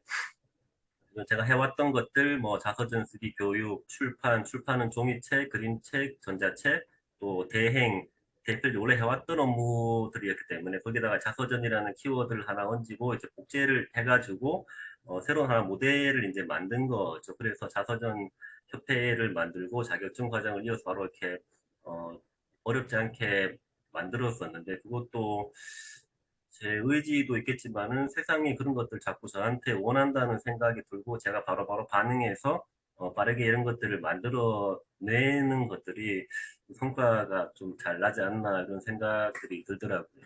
제가 해왔던 것들, 뭐 자서전 쓰기 교육, 출판은 종이책, 그림책, 전자책, 또 대행, 대필 오래 해왔던 업무들이었기 때문에 거기다가 자서전이라는 키워드를 하나 얹고 이제 복제를 해가지고 새로운 하나 모델을 이제 만든 거죠. 그래서 자서전 협회를 만들고 자격증 과정을 이어서 바로 이렇게 어렵지 않게 만들었었는데 그것도 제 의지도 있겠지만은 세상이 그런 것들 자꾸 저한테 원한다는 생각이 들고 제가 바로바로 반응해서 빠르게 이런 것들을 만들어내는 것들이 성과가 좀 잘 나지 않나 이런 생각들이 들더라고요.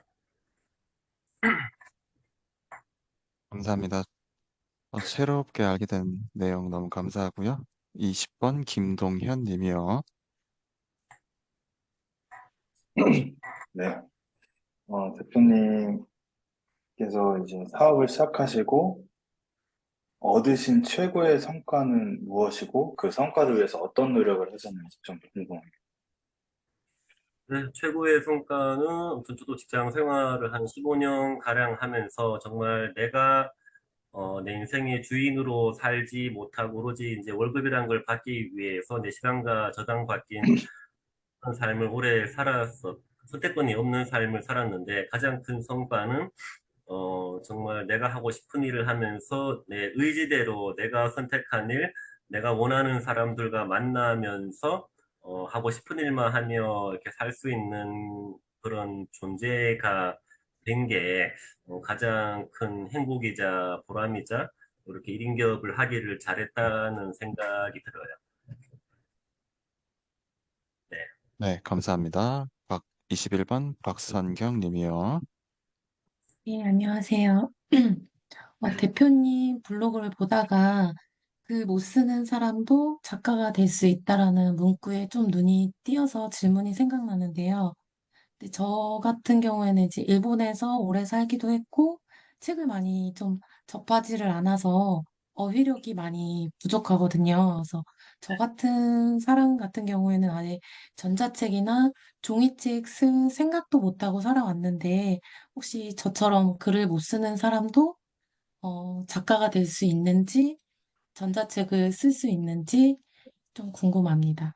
감사합니다. 새롭게 알게 된 내용 너무 감사하고요. 20번 김동현 님이요. 네. 대표님께서 이제 사업을 시작하시고 얻으신 최고의 성과는 무엇이고 그 성과를 위해서 어떤 노력을 하셨는지 좀 궁금합니다. 네, 최고의 성과는 우선 저도 직장 생활을 한 15년 가량 하면서 정말 내가 내 인생의 주인으로 살지 못하고 오로지 이제 월급이란 걸 받기 위해서 내 시간과 저당 바뀐 삶을 오래 살았어. 선택권이 없는 삶을 살았는데 가장 큰 성과는 정말 내가 하고 싶은 일을 하면서 내 의지대로 내가 선택한 일, 내가 원하는 사람들과 만나면서 하고 싶은 일만 하며 이렇게 살 수 있는 그런 존재가 된 게 가장 큰 행복이자 보람이자 이렇게 1인 기업을 하기를 잘했다는 생각이 들어요. 네. 네, 감사합니다. 21번 박선경 님이요. 네, 안녕하세요. 대표님 블로그를 보다가 그 못 쓰는 사람도 작가가 될 수 있다라는 문구에 좀 눈이 띄어서 질문이 생각나는데요. 근데 저 같은 경우에는 이제 일본에서 오래 살기도 했고 책을 많이 좀 접하지를 않아서 어휘력이 많이 부족하거든요. 그래서 저 같은 사람 같은 경우에는 아예 전자책이나 종이책 쓸 생각도 못하고 살아왔는데 혹시 저처럼 글을 못 쓰는 사람도 작가가 될 수 있는지 전자책을 쓸 수 있는지 좀 궁금합니다.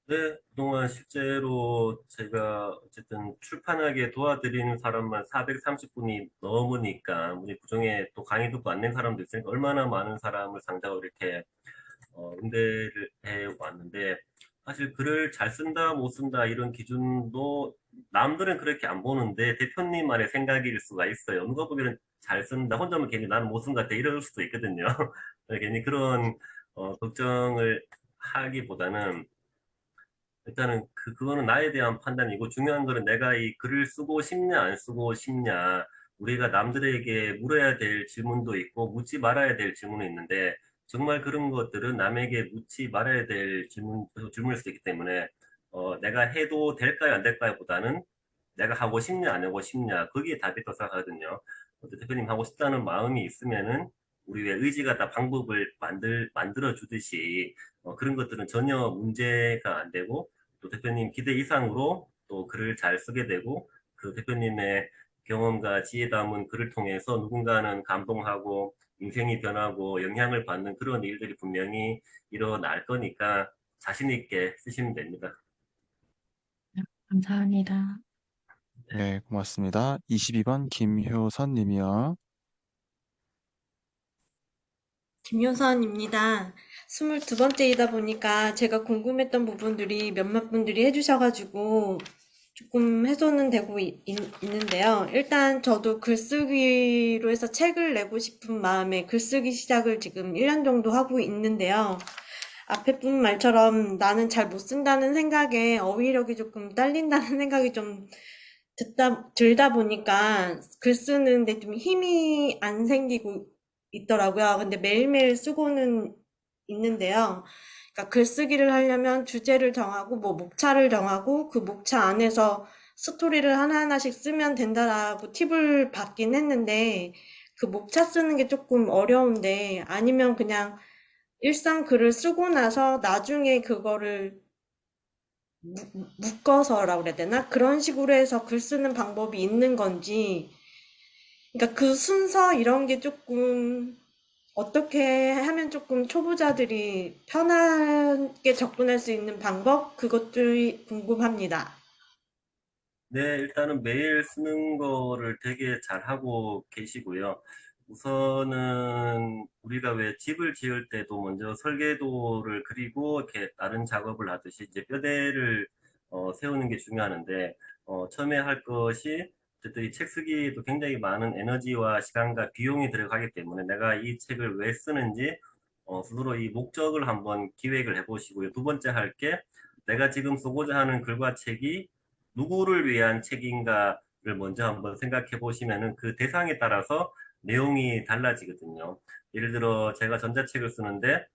네, 그동안 실제로 제가 어쨌든 출판하게 도와드리는 사람만 430분이 넘으니까, 우리 그중에 또 강의 듣고 안 낸 사람도 있으니까 얼마나 많은 사람을 상대로 이렇게 응대를 해 왔는데, 사실 글을 잘 쓴다, 못 쓴다 이런 기준도 남들은 그렇게 안 보는데 대표님만의 생각일 수가 있어요. 누가 보기에는 잘 쓴다, 혼자만 괜히 나는 못 쓴 것 같아 이럴 수도 있거든요. 괜히 그런 걱정을 하기보다는 일단은 그거는 나에 대한 판단이고 중요한 거는 내가 이 글을 쓰고 싶냐 안 쓰고 싶냐 우리가 남들에게 물어야 될 질문도 있고 묻지 말아야 될 질문이 있는데 정말 그런 것들은 남에게 묻지 말아야 될 질문일 수 있기 때문에 내가 해도 될까요 안 될까요 보다는 내가 하고 싶냐 안 하고 싶냐 거기에 답이 더 생각하거든요. 대표님 하고 싶다는 마음이 있으면은 우리의 의지가 다 방법을 만들어 주듯이 그런 것들은 전혀 문제가 안 되고 또 대표님 기대 이상으로 또 글을 잘 쓰게 되고 그 대표님의 경험과 지혜 담은 글을 통해서 누군가는 감동하고 인생이 변하고 영향을 받는 그런 일들이 분명히 일어날 거니까 자신 있게 쓰시면 됩니다. 감사합니다. 네, 고맙습니다. 22번 김효선 님이요. 김효선입니다. 22번째이다 보니까 제가 궁금했던 부분들이 몇몇 분들이 해주셔가지고 조금 해소는 되고 있는데요. 일단 저도 글쓰기로 해서 책을 내고 싶은 마음에 글쓰기 시작을 지금 1년 정도 하고 있는데요. 앞에 분 말처럼 나는 잘 못 쓴다는 생각에 어휘력이 조금 딸린다는 생각이 좀 들다 보니까 글 쓰는데 좀 힘이 안 생기고 있더라고요. 근데 매일매일 쓰고는 있는데요. 그러니까 글쓰기를 하려면 주제를 정하고 뭐 목차를 정하고 그 목차 안에서 스토리를 하나하나씩 쓰면 된다라고 팁을 받긴 했는데 그 목차 쓰는 게 조금 어려운데 아니면 그냥 일상 글을 쓰고 나서 나중에 그거를 묶어서라고 그래야 되나? 그런 식으로 해서 글 쓰는 방법이 있는 건지, 그러니까 그 순서 이런 게 조금 어떻게 하면 조금 초보자들이 편하게 접근할 수 있는 방법? 그것들이 궁금합니다. 네, 일단은 매일 쓰는 거를 되게 잘하고 계시고요. 우선은 우리가 왜 집을 지을 때도 먼저 설계도를 그리고 이렇게 다른 작업을 하듯이 이제 뼈대를 세우는 게 중요하는데, 처음에 할 것이 어쨌든 이 책 쓰기도 굉장히 많은 에너지와 시간과 비용이 들어가기 때문에 내가 이 책을 왜 쓰는지 스스로 이 목적을 한번 기획을 해보시고요. 두 번째 할 게 내가 지금 쓰고자 하는 글과 책이 누구를 위한 책인가를 먼저 한번 생각해 보시면은 그 대상에 따라서 내용이 달라지거든요. 예를 들어 제가 전자책을 쓰는데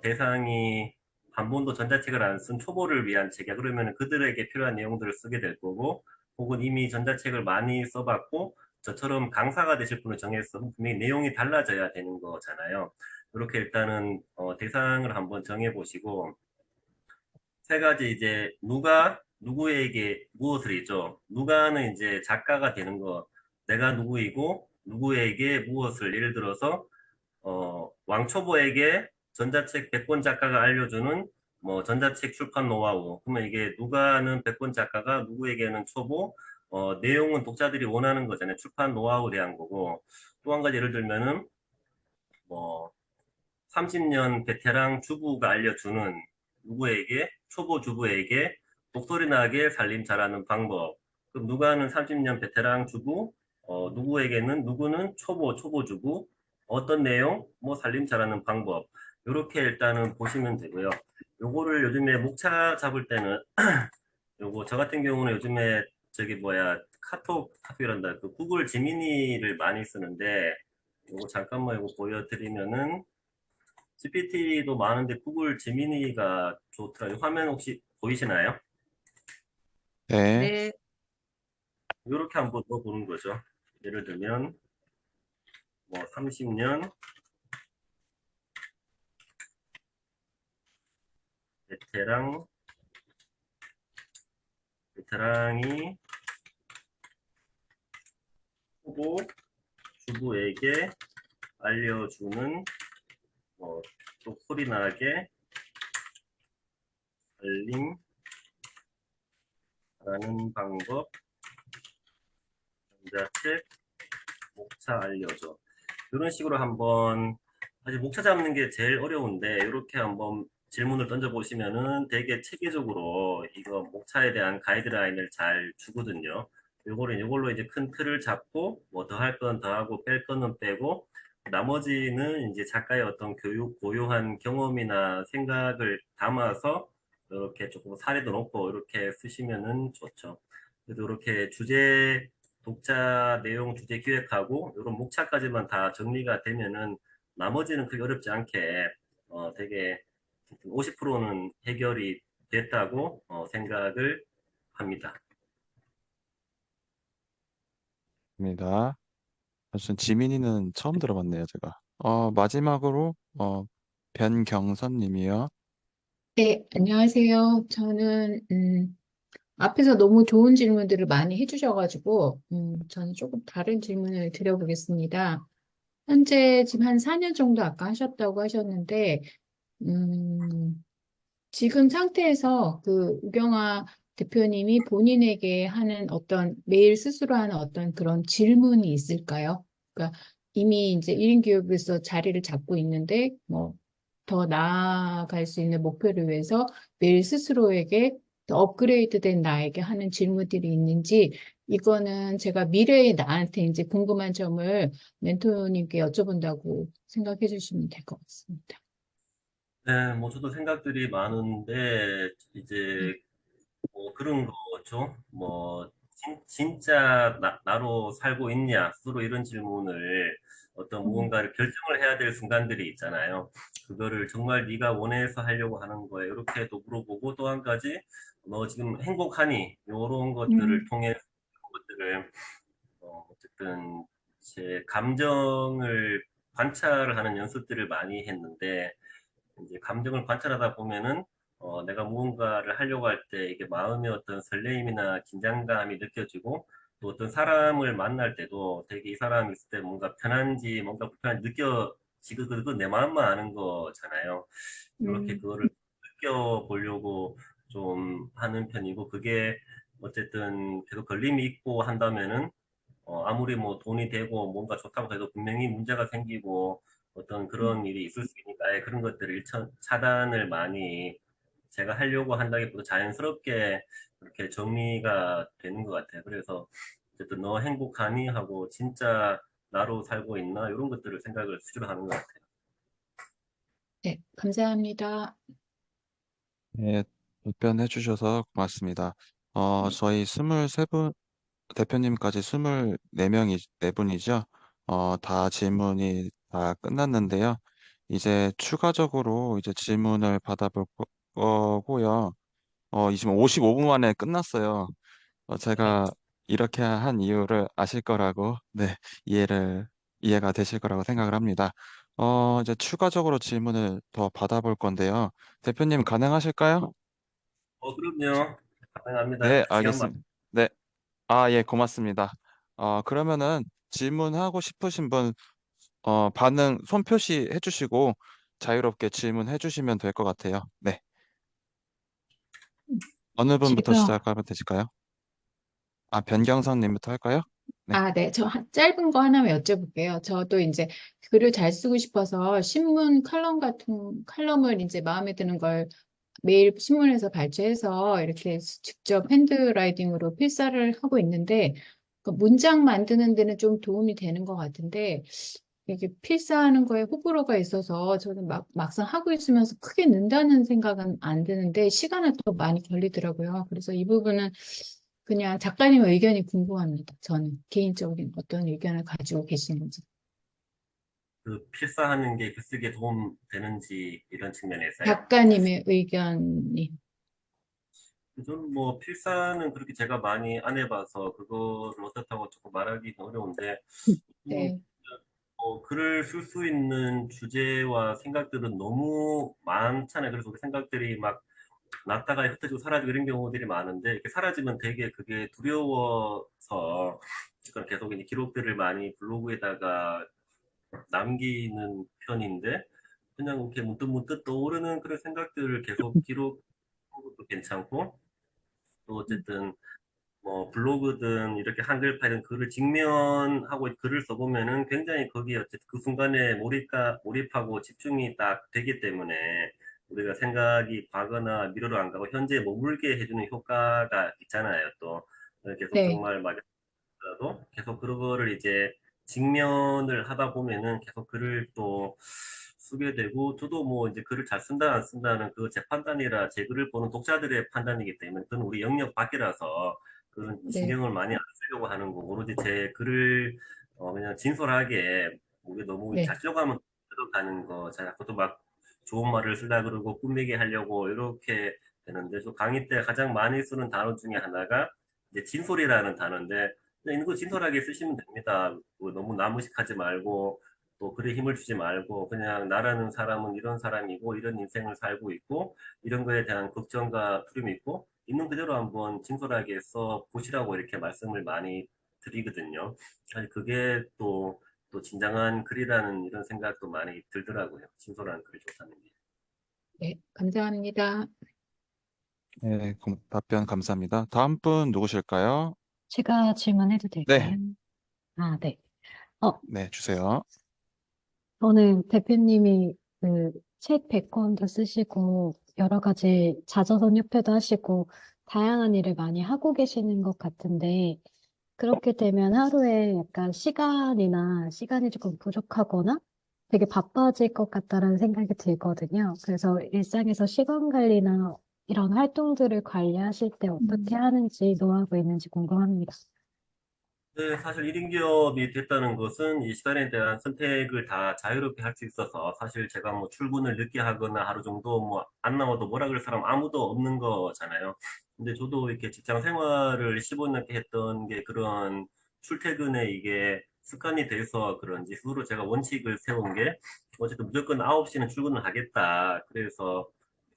대상이 한 번도 전자책을 안 쓴 초보를 위한 책이야. 그러면 그들에게 필요한 내용들을 쓰게 될 거고, 혹은 이미 전자책을 많이 써봤고 저처럼 강사가 되실 분을 정해서 분명히 내용이 달라져야 되는 거잖아요. 이렇게 일단은 대상을 한번 정해 보시고, 세 가지 이제 누가 누구에게 무엇을 있죠. 누가는 이제 작가가 되는 거. 내가 누구이고 누구에게 무엇을, 예를 들어서 왕초보에게 전자책 100권 작가가 알려주는 뭐 전자책 출판 노하우. 그러면 이게 누가는 100권 작가가 누구에게는 초보, 내용은 독자들이 원하는 거잖아요. 출판 노하우에 대한 거고. 또 한 가지 예를 들면은 뭐 30년 베테랑 주부가 알려주는 누구에게, 초보 주부에게 목소리 나게 살림 잘하는 방법. 그럼 누가는 30년 베테랑 주부, 누구는 초보 주부, 어떤 내용, 뭐 살림 잘하는 방법. 이렇게 일단은 보시면 되고요. 요거를 요즘에 목차 잡을 때는 요거 저 같은 경우는 요즘에 저기 뭐야 카톡이란다 그 구글 지미니를 많이 쓰는데, 요거 잠깐만 요거 보여드리면은 GPT도 많은데 구글 제미니가 좋더라고요. 화면 혹시 보이시나요? 네. 네. 이렇게 한번 넣어보는 거죠. 예를 들면 뭐 30년 베테랑이 후보 주부에게 알려주는 또 소리나게 알림하는 방법, 전자책 목차 알려줘. 이런 식으로 한번, 사실 목차 잡는 게 제일 어려운데 이렇게 한번 질문을 던져보시면은 되게 체계적으로 이거 목차에 대한 가이드라인을 잘 주거든요. 이걸로 이제 큰 틀을 잡고 뭐 더 할 건 더 하고 뺄 거는 빼고, 나머지는 이제 작가의 어떤 고유한 경험이나 생각을 담아서 이렇게 조금 사례도 넣고 이렇게 쓰시면은 좋죠. 그래도 이렇게 독자 내용 주제 기획하고 이런 목차까지만 다 정리가 되면은 나머지는 그렇게 어렵지 않게 되게 50%는 해결이 됐다고 생각을 합니다. 입니다. 전 지민이는 처음 들어봤네요, 제가. 마지막으로 변경선 님이요. 네, 안녕하세요. 저는, 앞에서 너무 좋은 질문들을 많이 해주셔가지고, 저는 조금 다른 질문을 드려보겠습니다. 현재 지금 한 4년 정도 아까 하셨다고 하셨는데, 음, 지금 상태에서 그 우경아 대표님이 본인에게 하는 매일 스스로 하는 어떤 그런 질문이 있을까요? 그러니까 이미 이제 1인 기업에서 자리를 잡고 있는데 뭐 더 나아갈 수 있는 목표를 위해서 매일 스스로에게 더 업그레이드된 나에게 하는 질문들이 있는지 이거는 제가 미래의 나한테 이제 궁금한 점을 멘토님께 여쭤본다고 생각해 주시면 될 것 같습니다. 네, 뭐 저도 생각들이 많은데 이제 뭐 그런 거죠. 뭐 진짜 나로 살고 있냐 스스로 이런 질문을 어떤 무언가를 결정을 해야 될 순간들이 있잖아요. 그거를 정말 네가 원해서 하려고 하는 거에 이렇게도 물어보고 또 한 가지 너 지금 행복하니? 이런 것들을 통해 것들을 어쨌든 제 감정을 관찰하는 연습들을 많이 했는데 이제 감정을 관찰하다 보면은 내가 무언가를 하려고 할 때 이게 마음의 어떤 설레임이나 긴장감이 느껴지고 또 어떤 사람을 만날 때도 되게 이 사람이 있을 때 뭔가 편한지 뭔가 불편한지 느껴지고 그거 내 마음만 아는 거잖아요. 이렇게 그거를 느껴보려고 좀 하는 편이고 그게 어쨌든 계속 걸림이 있고 한다면은 아무리 뭐 돈이 되고 뭔가 좋다고 해도 분명히 문제가 생기고 어떤 그런 일이 있을 수 있으니까 아예 그런 것들을 차단을 많이 제가 하려고 한다기보다 자연스럽게 그렇게 정리가 되는 것 같아요. 그래서 어쨌든 너 행복하니? 하고 진짜 나로 살고 있나? 이런 것들을 생각을 수시로 하는 것 같아요. 네, 감사합니다. 네, 답변해 주셔서 고맙습니다. 저희 23분, 대표님까지 24분이죠. 다 질문이 다 끝났는데요. 이제 추가적으로 이제 질문을 받아볼 거고요. 지금 55분 만에 끝났어요. 제가 이렇게 한 이유를 아실 거라고, 네, 이해가 되실 거라고 생각을 합니다. 이제 추가적으로 질문을 더 받아볼 건데요. 대표님 가능하실까요? 그럼요. 가능합니다. 네, 시간 만. 알겠습니다. 네, 예, 고맙습니다. 그러면은 질문하고 싶으신 분, 반응, 손 표시해 주시고 자유롭게 질문해 주시면 될 것 같아요. 네, 어느 분부터 제가 시작하면 되실까요? 변경선 님부터 할까요? 네. 네. 짧은 거 하나만 여쭤볼게요. 저도 이제 글을 잘 쓰고 싶어서 신문 칼럼 같은 칼럼을 이제 마음에 드는 걸 매일 신문에서 발췌해서 이렇게 직접 핸드라이팅으로 필사를 하고 있는데 그 문장 만드는 데는 좀 도움이 되는 것 같은데 이게 필사하는 거에 호불호가 있어서 저는 막상 하고 있으면서 크게 는다는 생각은 안 드는데 시간은 또 많이 걸리더라고요. 그래서 이 부분은 그냥 작가님 의견이 궁금합니다. 저는 개인적인 어떤 의견을 가지고 계시는지. 그 필사하는 게 글쓰기에 도움 되는지 이런 측면에서요. 작가님의 의견이. 저는 뭐 필사는 그렇게 제가 많이 안 해봐서 그거를 어떻다고 조금 말하기 어려운데 네. 글을 쓸 수 있는 주제와 생각들은 너무 많잖아요. 그래서 그 생각들이 막 났다가 흩어지고 사라지고 이런 경우들이 많은데 이렇게 사라지면 되게 그게 두려워서 지금 계속 이제 기록들을 많이 블로그에다가 남기는 편인데 그냥 이렇게 문득문득 떠오르는 그런 생각들을 계속 기록하는 것도 괜찮고 또 어쨌든 뭐 블로그든 이렇게 한글 파일은 글을 직면하고 글을 써보면은 굉장히 거기에 어쨌든 그 순간에 몰입하고 집중이 딱 되기 때문에 우리가 생각이 가거나 미래로 안 가고 현재에 머물게 해주는 효과가 있잖아요. 또 계속 네. 정말 말이라도 계속 그거를 이제 직면을 하다 보면은 계속 글을 또 쓰게 되고 저도 뭐 이제 글을 잘 쓴다 안 쓴다는 그 제 판단이라 제 글을 보는 독자들의 판단이기 때문에 그건 우리 영역 밖이라서 그런 네. 신경을 많이 안 쓰려고 하는 거고 오로지 제 글을 그냥 진솔하게 우리 너무 네. 잘 쓰려고 하면 들어가는 거 자꾸 또 막 좋은 말을 쓰려 그러고 꾸미게 하려고 이렇게 되는데 저 강의 때 가장 많이 쓰는 단어 중에 하나가 이제 진솔이라는 단어인데 그냥 이거 진솔하게 쓰시면 됩니다. 뭐 너무 나무식하지 말고 또 글에 힘을 주지 말고 그냥 나라는 사람은 이런 사람이고 이런 인생을 살고 있고 이런 거에 대한 걱정과 두려움이 있고 있는 그대로 한번 진솔하게 써 보시라고 이렇게 말씀을 많이 드리거든요. 사실 그게 또 진정한 글이라는 이런 생각도 많이 들더라고요. 진솔한 글이 좋다는 게. 네. 감사합니다. 네, 답변 감사합니다. 다음 분 누구실까요? 제가 질문해도 될까요? 네, 네. 네, 주세요. 저는 대표님이 그 책 100권도 쓰시고 여러 가지 자서전 협회도 하시고 다양한 일을 많이 하고 계시는 것 같은데 그렇게 되면 하루에 약간 시간이 조금 부족하거나 되게 바빠질 것 같다라는 생각이 들거든요. 그래서 일상에서 시간 관리나 이런 활동들을 관리하실 때 어떻게 하는지 노하우 있는지 궁금합니다. 네, 사실 1인 기업이 됐다는 것은 이 시간에 대한 선택을 다 자유롭게 할 수 있어서 사실 제가 뭐 출근을 늦게 하거나 하루 정도 뭐 안 나와도 뭐라 그럴 사람 아무도 없는 거잖아요. 근데 저도 이렇게 직장 생활을 15년 넘게 했던 게 그런 출퇴근에 이게 습관이 돼서 그런지 스스로 제가 원칙을 세운 게 어쨌든 무조건 9시는 출근을 하겠다. 그래서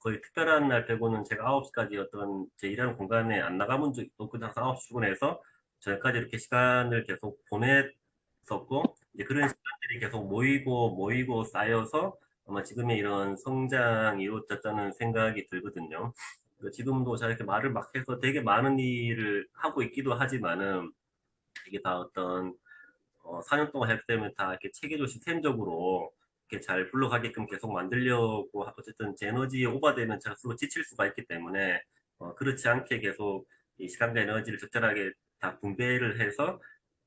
거의 특별한 날 빼고는 제가 9시까지 어떤 제 일하는 공간에 안 나가본 적이 없고 항상 9시 출근해서 저녁까지 이렇게 시간을 계속 보냈었고, 이제 그런 시간들이 계속 모이고 쌓여서 아마 지금의 이런 성장이 이루어졌다는 생각이 들거든요. 지금도 제가 이렇게 말을 막 해서 되게 많은 일을 하고 있기도 하지만은, 이게 다 어떤 4년 동안 했기 때문에 다 이렇게 체계적 시스템적으로 이렇게 잘 굴러가게끔 계속 만들려고 어쨌든 제 에너지에 오버되면 제가 스스로 지칠 수가 있기 때문에 그렇지 않게 계속 이 시간과 에너지를 적절하게 다 분배를 해서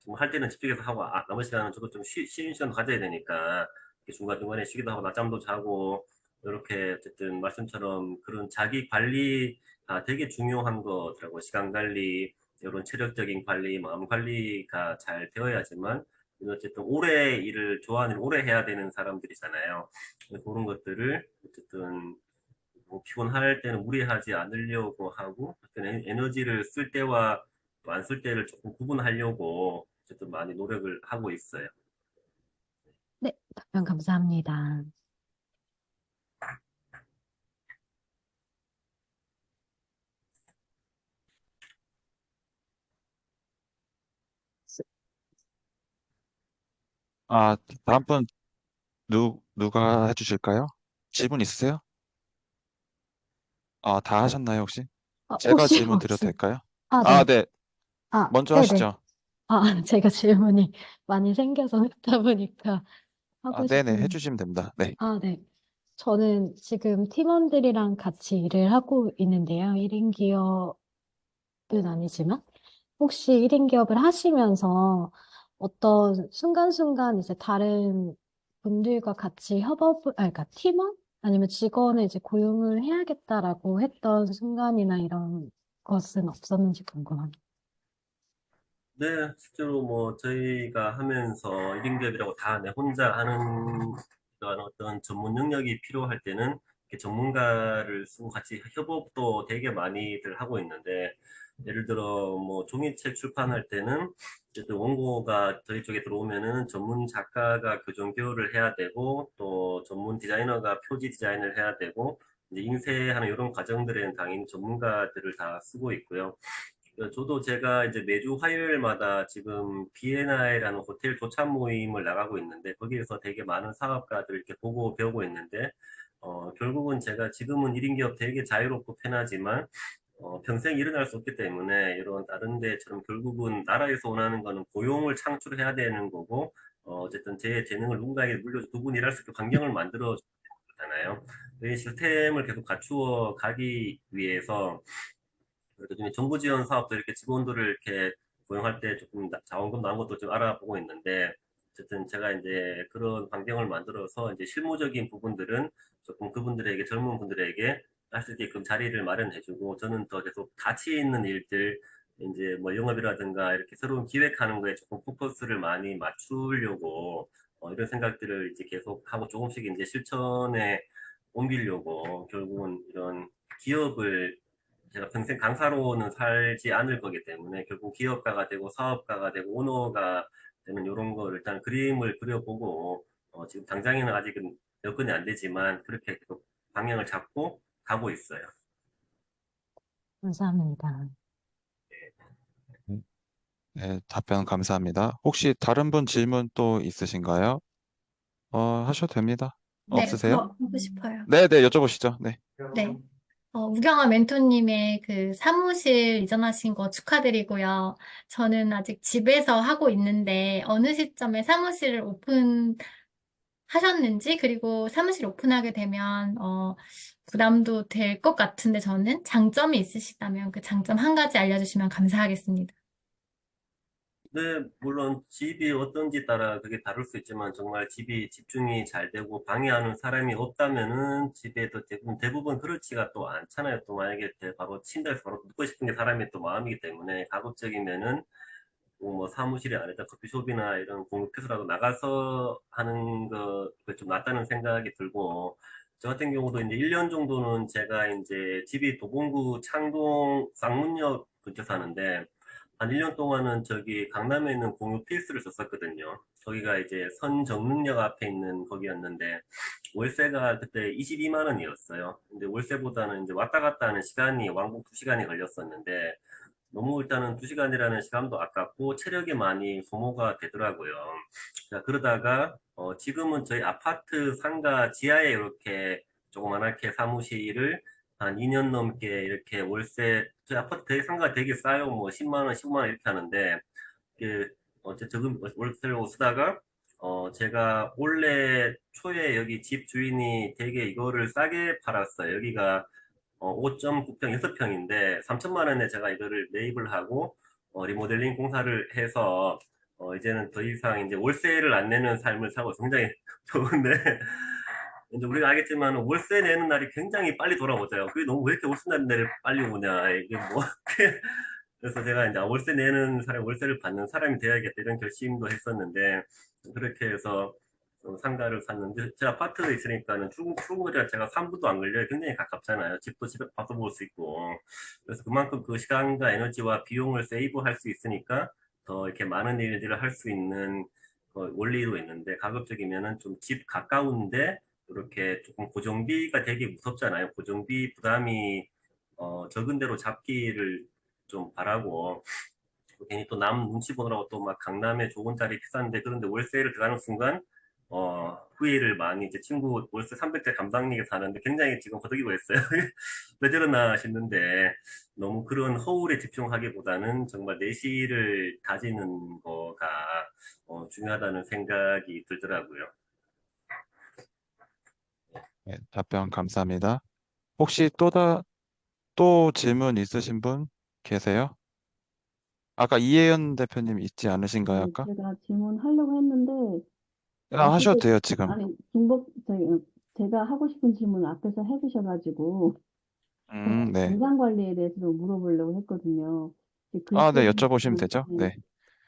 좀 할 때는 집중해서 하고 나머지 시간은 저도 좀 쉬는 시간 가져야 되니까 이렇게 중간중간에 쉬기도 하고 낮잠도 자고 이렇게 어쨌든 말씀처럼 그런 자기 관리가 되게 중요한 거더라고요. 시간 관리, 이런 체력적인 관리, 마음 관리가 잘 되어야지만 어쨌든 오래 일을 좋아하는 일 오래 해야 되는 사람들이잖아요. 그런 것들을 어쨌든 뭐 피곤할 때는 무리하지 않으려고 하고 어떤 에너지를 쓸 때와 안 쓸 때를 조금 구분하려고 어쨌든 많이 노력을 하고 있어요. 네, 답변 감사합니다. 아, 다음 분 누가 해주실까요? 질문 있으세요? 다 하셨나요, 혹시? 제가 혹시 질문 드려도 될까요? 네. 네. 먼저 네네. 하시죠. 제가 질문이 많이 생겨서 했다 보니까 하고 네네, 싶은, 해주시면 됩니다. 네. 네. 저는 지금 팀원들이랑 같이 일을 하고 있는데요. 1인 기업은 아니지만, 혹시 1인 기업을 하시면서 어떤 순간순간 이제 다른 분들과 같이 그러니까 팀원? 아니면 직원을 이제 고용을 해야겠다라고 했던 순간이나 이런 것은 없었는지 궁금합니다. 네, 실제로 뭐 저희가 하면서 1인 기업이라고 다 내 혼자 하는 그런 어떤 전문 능력이 필요할 때는 이렇게 전문가를 쓰고 같이 협업도 되게 많이들 하고 있는데 예를 들어 뭐 종이책 출판할 때는 어쨌든 원고가 저희 쪽에 들어오면은 전문 작가가 교정 기호를 해야 되고 또 전문 디자이너가 표지 디자인을 해야 되고 이제 인쇄하는 이런 과정들에는 당연히 전문가들을 다 쓰고 있고요. 저도 제가 이제 매주 화요일마다 지금 B&I라는 호텔 조찬 모임을 나가고 있는데 거기에서 되게 많은 사업가들 이렇게 보고 배우고 있는데 결국은 제가 지금은 1인 기업 되게 자유롭고 편하지만 평생 일어날 수 없기 때문에 이런 다른 데처럼 결국은 나라에서 원하는 거는 고용을 창출해야 되는 거고 어쨌든 제 재능을 누군가에게 물려줘 두 분 일할 수 있게 환경을 만들어 주잖아요. 이 시스템을 계속 갖추어 가기 위해서 요즘에 정부 지원 사업도 이렇게 직원들을 이렇게 고용할 때 조금 자원금 나온 것도 좀 알아보고 있는데 어쨌든 제가 이제 그런 환경을 만들어서 이제 실무적인 부분들은 조금 그분들에게 젊은 분들에게 할 수 있게끔 자리를 마련해주고 저는 더 계속 가치 있는 일들 이제 뭐 영업이라든가 이렇게 새로운 기획하는 거에 조금 포커스를 많이 맞추려고 이런 생각들을 이제 계속 하고 조금씩 이제 실천에 옮기려고 결국은 이런 기업을 제가 평생 강사로는 살지 않을 거기 때문에 결국 기업가가 되고 사업가가 되고 오너가 되는 이런 거 일단 그림을 그려보고 지금 당장에는 아직은 여건이 안 되지만 그렇게 계속 방향을 잡고 가고 있어요. 감사합니다. 네, 답변 감사합니다. 혹시 다른 분 질문 또 있으신가요? 하셔도 됩니다. 네, 저 없으세요? 하고 싶어요. 네네, 여쭤보시죠. 네. 네. 우경아 멘토님의 그 사무실 이전하신 거 축하드리고요. 저는 아직 집에서 하고 있는데 어느 시점에 사무실을 오픈하셨는지, 그리고 사무실 오픈하게 되면 부담도 될 것 같은데, 저는 장점이 있으시다면 그 장점 한 가지 알려주시면 감사하겠습니다. 네, 물론 집이 어떤지 따라 그게 다를 수 있지만 정말 집이 집중이 잘 되고 방해하는 사람이 없다면은 집에도 대부분 그렇지가 또 않잖아요. 또 만약에 바로 침대에서 바로 눕고 싶은 게 사람의 또 마음이기 때문에 가급적이면은 뭐 사무실이 아니라 커피숍이나 이런 공유피스라도 나가서 하는 거 좀 낫다는 생각이 들고, 저 같은 경우도 이제 1년 정도는 제가 이제 집이 도봉구 창동 쌍문역 근처 사는데 한 1년 동안은 저기 강남에 있는 공유 필스를 썼었거든요. 거기가 이제 선정릉역 앞에 있는 거기였는데 월세가 그때 22만 원이었어요. 근데 월세보다는 이제 왔다 갔다 하는 시간이 왕복 2시간이 걸렸었는데 너무 일단은 2시간이라는 시간도 아깝고 체력이 많이 소모가 되더라고요. 자, 그러다가 지금은 저희 아파트 상가 지하에 이렇게 조그만하게 사무실을 한 2년 넘게 이렇게 월세, 저희 아파트 상가가 되게 싸요. 뭐 10만 원, 15만 원 이렇게 하는데 그 저금 월세로 쓰다가 제가 원래 초에 여기 집 주인이 되게 이거를 싸게 팔았어요. 여기가 5.9평 6평인데 3천만 원에 제가 이거를 매입을 하고 리모델링 공사를 해서 이제는 더 이상 이제 월세를 안 내는 삶을 살고 굉장히 좋은데 이제 우리가 알겠지만 월세 내는 날이 굉장히 빨리 돌아오잖아요. 그게 너무 왜 이렇게 월세 내는 날이 빨리 오냐 이게 뭐 그래서 제가 이제 월세 내는 사람, 월세를 받는 사람이 돼야겠다 이런 결심도 했었는데 그렇게 해서 상가를 샀는데 제 아파트에 있으니까는 출근거리가 제가 3분도 안 걸려요. 굉장히 가깝잖아요. 집도 집에 가서 볼 수 있고 그래서 그만큼 그 시간과 에너지와 비용을 세이브할 수 있으니까 더 이렇게 많은 일들을 할 수 있는 원리로 있는데 가급적이면은 좀 집 가까운데 이렇게 조금 고정비가 되게 무섭잖아요. 고정비 부담이 적은 대로 잡기를 좀 바라고 괜히 또 남 눈치 보느라고 또 막 강남에 좋은 자리 비싼데 그런데 월세를 들어가는 순간 후회를 많이 이제 친구 월세 300대 감당리에 사는데 굉장히 지금 거두기고 있어요. 왜 저러나 싶는데 너무 그런 허울에 집중하기보다는 정말 내실을 다지는 거가 중요하다는 생각이 들더라고요. 네, 답변 감사합니다. 혹시 또 질문 있으신 분 계세요? 아까 이혜연 대표님 있지 않으신가요, 네, 아까? 제가 질문하려고 했는데, 하셔도 그때, 돼요, 지금. 아니, 제가 하고 싶은 질문 앞에서 해주셔가지고, 네. 건강 관리에 대해서도 물어보려고 했거든요. 네, 여쭤보시면 되죠. 네.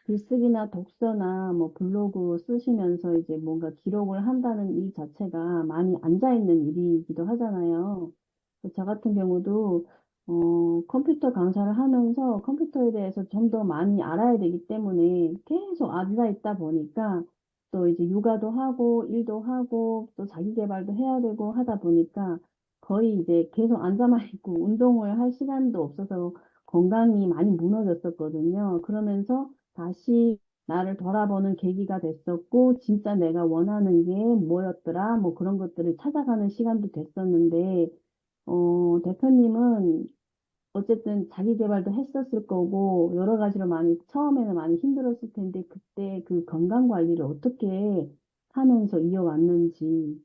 글쓰기나 독서나 뭐 블로그 쓰시면서 이제 뭔가 기록을 한다는 일 자체가 많이 앉아있는 일이기도 하잖아요. 저 같은 경우도 컴퓨터 강사를 하면서 컴퓨터에 대해서 좀 더 많이 알아야 되기 때문에 계속 앉아있다 보니까 또 이제 육아도 하고 일도 하고 또 자기 개발도 해야 되고 하다 보니까 거의 이제 계속 앉아만 있고 운동을 할 시간도 없어서 건강이 많이 무너졌었거든요. 그러면서 다시 나를 돌아보는 계기가 됐었고, 진짜 내가 원하는 게 뭐였더라, 뭐 그런 것들을 찾아가는 시간도 됐었는데, 대표님은 어쨌든 자기 개발도 했었을 거고, 여러 가지로 처음에는 많이 힘들었을 텐데, 그때 그 건강 관리를 어떻게 하면서 이어왔는지,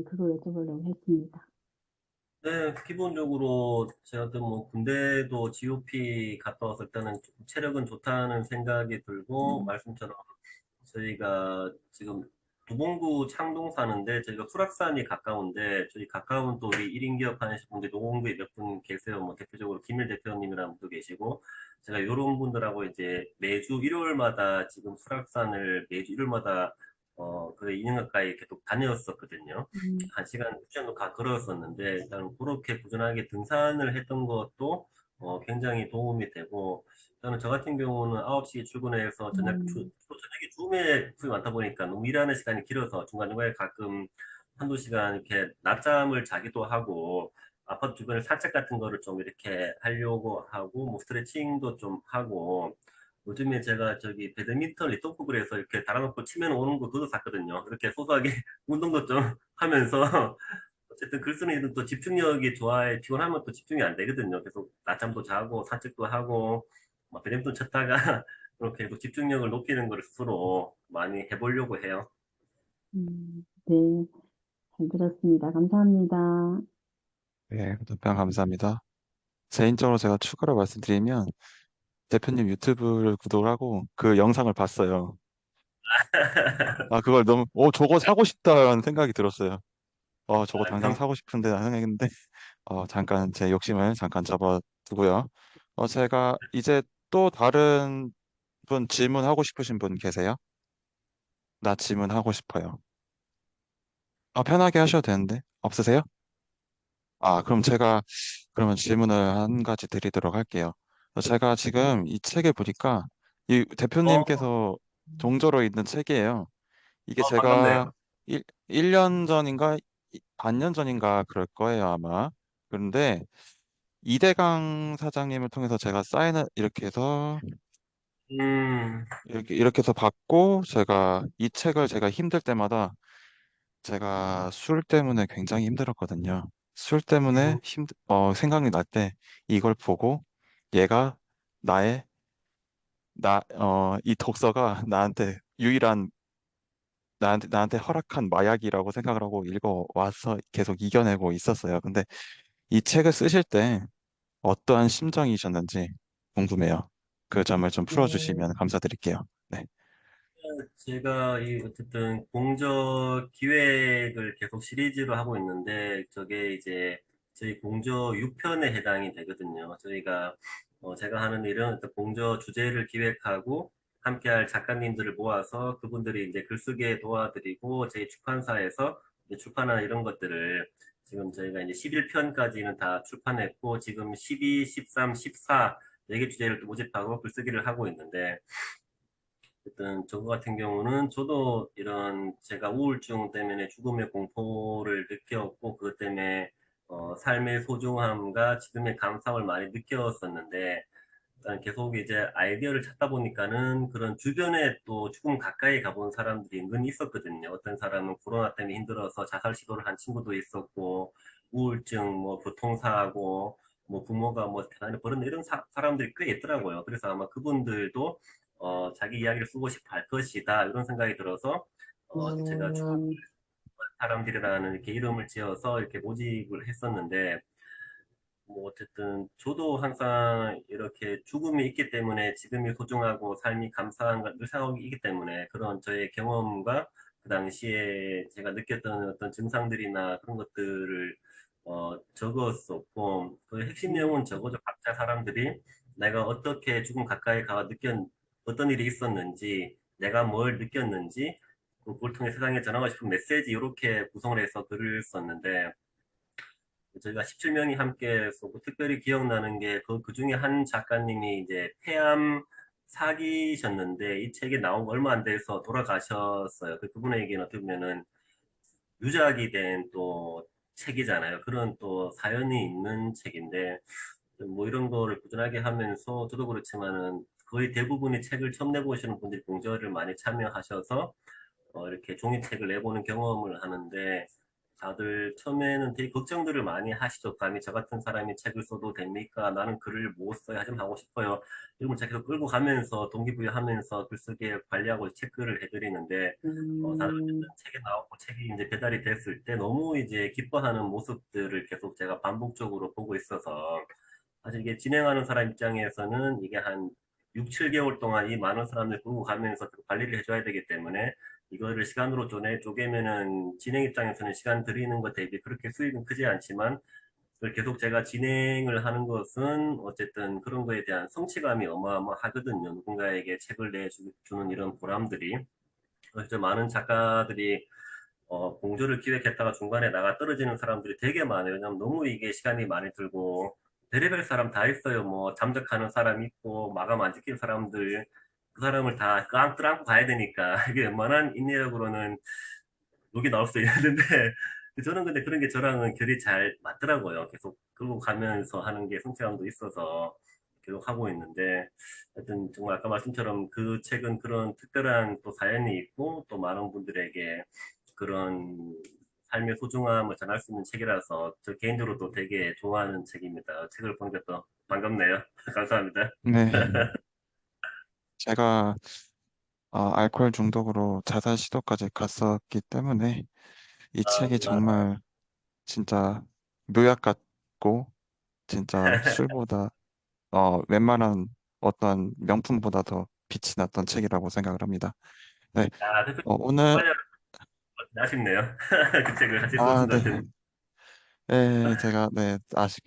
그걸 여쭤보려고 했습니다. 네, 기본적으로 제가 뭐 군대도 GOP 갔다 왔을 때는 조금 체력은 좋다는 생각이 들고 말씀처럼 저희가 지금 도봉구 창동 사는데 저희가 수락산이 가까운데 저희 가까운 또 우리 1인 기업 하시는 분들 노원구에 몇 분 계세요. 뭐 대표적으로 김일 대표님이라는 분도 계시고 제가 이런 분들하고 이제 매주 일요일마다 지금 수락산을 매주 일요일마다 그래 2년 가까이 이렇게 또 다녔었거든요. 1시간 정도 걸었었는데 일단 그렇게 꾸준하게 등산을 했던 것도 굉장히 도움이 되고 저는 저 같은 경우는 9시에 출근해서 저녁에 줌에 풀이 많다 보니까 너무 일하는 시간이 길어서 중간중간에 가끔 한두 시간 이렇게 낮잠을 자기도 하고 아파트 주변에 산책 같은 거를 좀 이렇게 하려고 하고 뭐 스트레칭도 좀 하고 요즘에 제가 저기 배드민턴 리터프그래서 이렇게 달아놓고 치면 오는 거 그것도 샀거든요. 이렇게 소소하게 운동도 좀 하면서 어쨌든 글 쓰는 일은 또 집중력이 좋아야 피곤하면 또 집중이 안 되거든요. 계속 낮잠도 자고 산책도 하고 막 배드민턴 쳤다가 그렇게 계속 집중력을 높이는 걸 스스로 많이 해보려고 해요. 네, 잘 들었습니다. 감사합니다. 네, 답변 감사합니다. 개인적으로 제가 추가로 말씀드리면 대표님 유튜브를 구독을 하고 그 영상을 봤어요. 아, 그걸 너무, 저거 사고 싶다라는 생각이 들었어요. 저거 당장 사고 싶은데 라는 생각했는데, 잠깐 제 욕심을 잠깐 접어두고요. 제가 이제 또 다른 분 질문하고 싶으신 분 계세요? 나 질문하고 싶어요. 편하게 하셔도 되는데, 없으세요? 그럼 제가 그러면 질문을 한 가지 드리도록 할게요. 제가 지금 이 책을 보니까 이 어, 대표님께서 동저로 있는 책이에요. 이게 제가 반갑네요. 1년 전인가 반년 전인가 그럴 거예요, 아마. 그런데 이대강 사장님을 통해서 제가 사인을 이렇게 해서 받고 제가 이 책을 제가 힘들 때마다 제가 술 때문에 굉장히 힘들었거든요. 술 때문에 생각이 날 때 이걸 보고 얘가 나의 이 독서가 나한테 유일한 나한테 허락한 마약이라고 생각을 하고 읽어와서 계속 이겨내고 있었어요. 근데 이 책을 쓰실 때 어떠한 심정이셨는지 궁금해요. 그 점을 좀 풀어주시면 감사드릴게요. 네. 제가 어쨌든 공저 기획을 계속 시리즈로 하고 있는데 저게 이제 저희 공저 6편에 해당이 되거든요. 저희가 제가 하는 일은 어떤 공저 주제를 기획하고 함께할 작가님들을 모아서 그분들이 이제 글쓰기에 도와드리고 저희 출판사에서 이제 출판하는 이런 것들을 지금 저희가 이제 11편까지는 다 출판했고 지금 12, 13, 14 4개 주제를 또 모집하고 글쓰기를 하고 있는데 어쨌든 저 같은 경우는 저도 이런 제가 우울증 때문에 죽음의 공포를 느꼈고 그것 때문에 삶의 소중함과 지금의 감사함을 많이 느꼈었는데 일단 계속 이제 아이디어를 찾다 보니까는 그런 주변에 또 죽음 가까이 가본 사람들이 은근히 있었거든요. 어떤 사람은 코로나 때문에 힘들어서 자살 시도를 한 친구도 있었고 우울증, 뭐 교통사고, 뭐 부모가 뭐 가난에 버렸네 이런 사람들이 꽤 있더라고요. 그래서 아마 그분들도 자기 이야기를 쓰고 싶어 할 것이다 이런 생각이 들어서 제가 죽은 사람들이라는 이렇게 이름을 지어서 이렇게 모집을 했었는데 뭐 어쨌든 저도 항상 이렇게 죽음이 있기 때문에 지금이 소중하고 삶이 감사한 걸 늘 생각하기 있기 때문에 그런 저의 경험과 그 당시에 제가 느꼈던 어떤 증상들이나 그런 것들을 적었었고 그 핵심 내용은 적어줘 각자 사람들이 내가 어떻게 죽음 가까이 가 어떤 일이 있었는지 내가 뭘 느꼈는지 그걸 통해 세상에 전하고 싶은 메시지 이렇게 구성을 해서 글을 썼는데 저희가 17명이 함께 쓰고 특별히 기억나는 게 그 중에 한 작가님이 이제 폐암 사기셨는데 이 책이 나온 거 얼마 안 돼서 돌아가셨어요. 그분에게는 어떻게 보면은 유작이 된 또 책이잖아요. 그런 또 사연이 있는 책인데 뭐 이런 거를 꾸준하게 하면서 저도 그렇지만은 거의 대부분이 책을 처음 내보시는 분들이 공저를 많이 참여하셔서 이렇게 종이책을 내보는 경험을 하는데 다들 처음에는 되게 걱정들을 많이 하시죠. 감히 저 같은 사람이 책을 써도 됩니까? 나는 글을 못 써야 좀 하고 싶어요. 이러면 제가 계속 끌고 가면서 동기부여하면서 글쓰기에 관리하고 체크를 해드리는데 다들 어쨌든 책이 나오고 책이 이제 배달이 됐을 때 너무 이제 기뻐하는 모습들을 계속 제가 반복적으로 보고 있어서 사실 이게 진행하는 사람 입장에서는 이게 한 6, 7개월 동안 이 많은 사람들 끌고 가면서 관리를 해줘야 되기 때문에 이거를 시간으로 쪼개면은 진행 입장에서는 시간 들이는 것 대비 그렇게 수익은 크지 않지만 그걸 계속 제가 진행을 하는 것은 어쨌든 그런 거에 대한 성취감이 어마어마하거든요. 누군가에게 책을 내주는 이런 보람들이. 그래서 많은 작가들이 공조를 기획했다가 중간에 나가 떨어지는 사람들이 되게 많아요. 왜냐면 너무 이게 시간이 많이 들고 별의별 사람 다 있어요. 뭐 잠적하는 사람 있고 마감 안 지킨 사람들 그 사람을 다 끌고 가야 되니까 이게 웬만한 인내력으로는 여기 나올 수 있는데 저는 근데 그런 게 저랑은 결이 잘 맞더라고요. 계속 끌고 가면서 하는 게 성취감도 있어서 계속 하고 있는데 하여튼 정말 아까 말씀처럼 그 책은 그런 특별한 또 사연이 있고 또 많은 분들에게 그런 삶의 소중함을 전할 수 있는 책이라서 저 개인적으로도 되게 좋아하는 책입니다. 책을 보니까 또 반갑네요. 감사합니다. 네. 제가 알코올 중독으로 자살 시도까지 갔었기 때문에 이 책이 정말 진짜 묘약 같고 진짜 술보다 웬만한 어떤 명품보다 더 빛이 났던 책이라고 생각을 합니다. 네. 아, 대표님, 오늘 아쉽네요. 그 책을 같이 쓸 아, 수 네. 같은. 네, 제가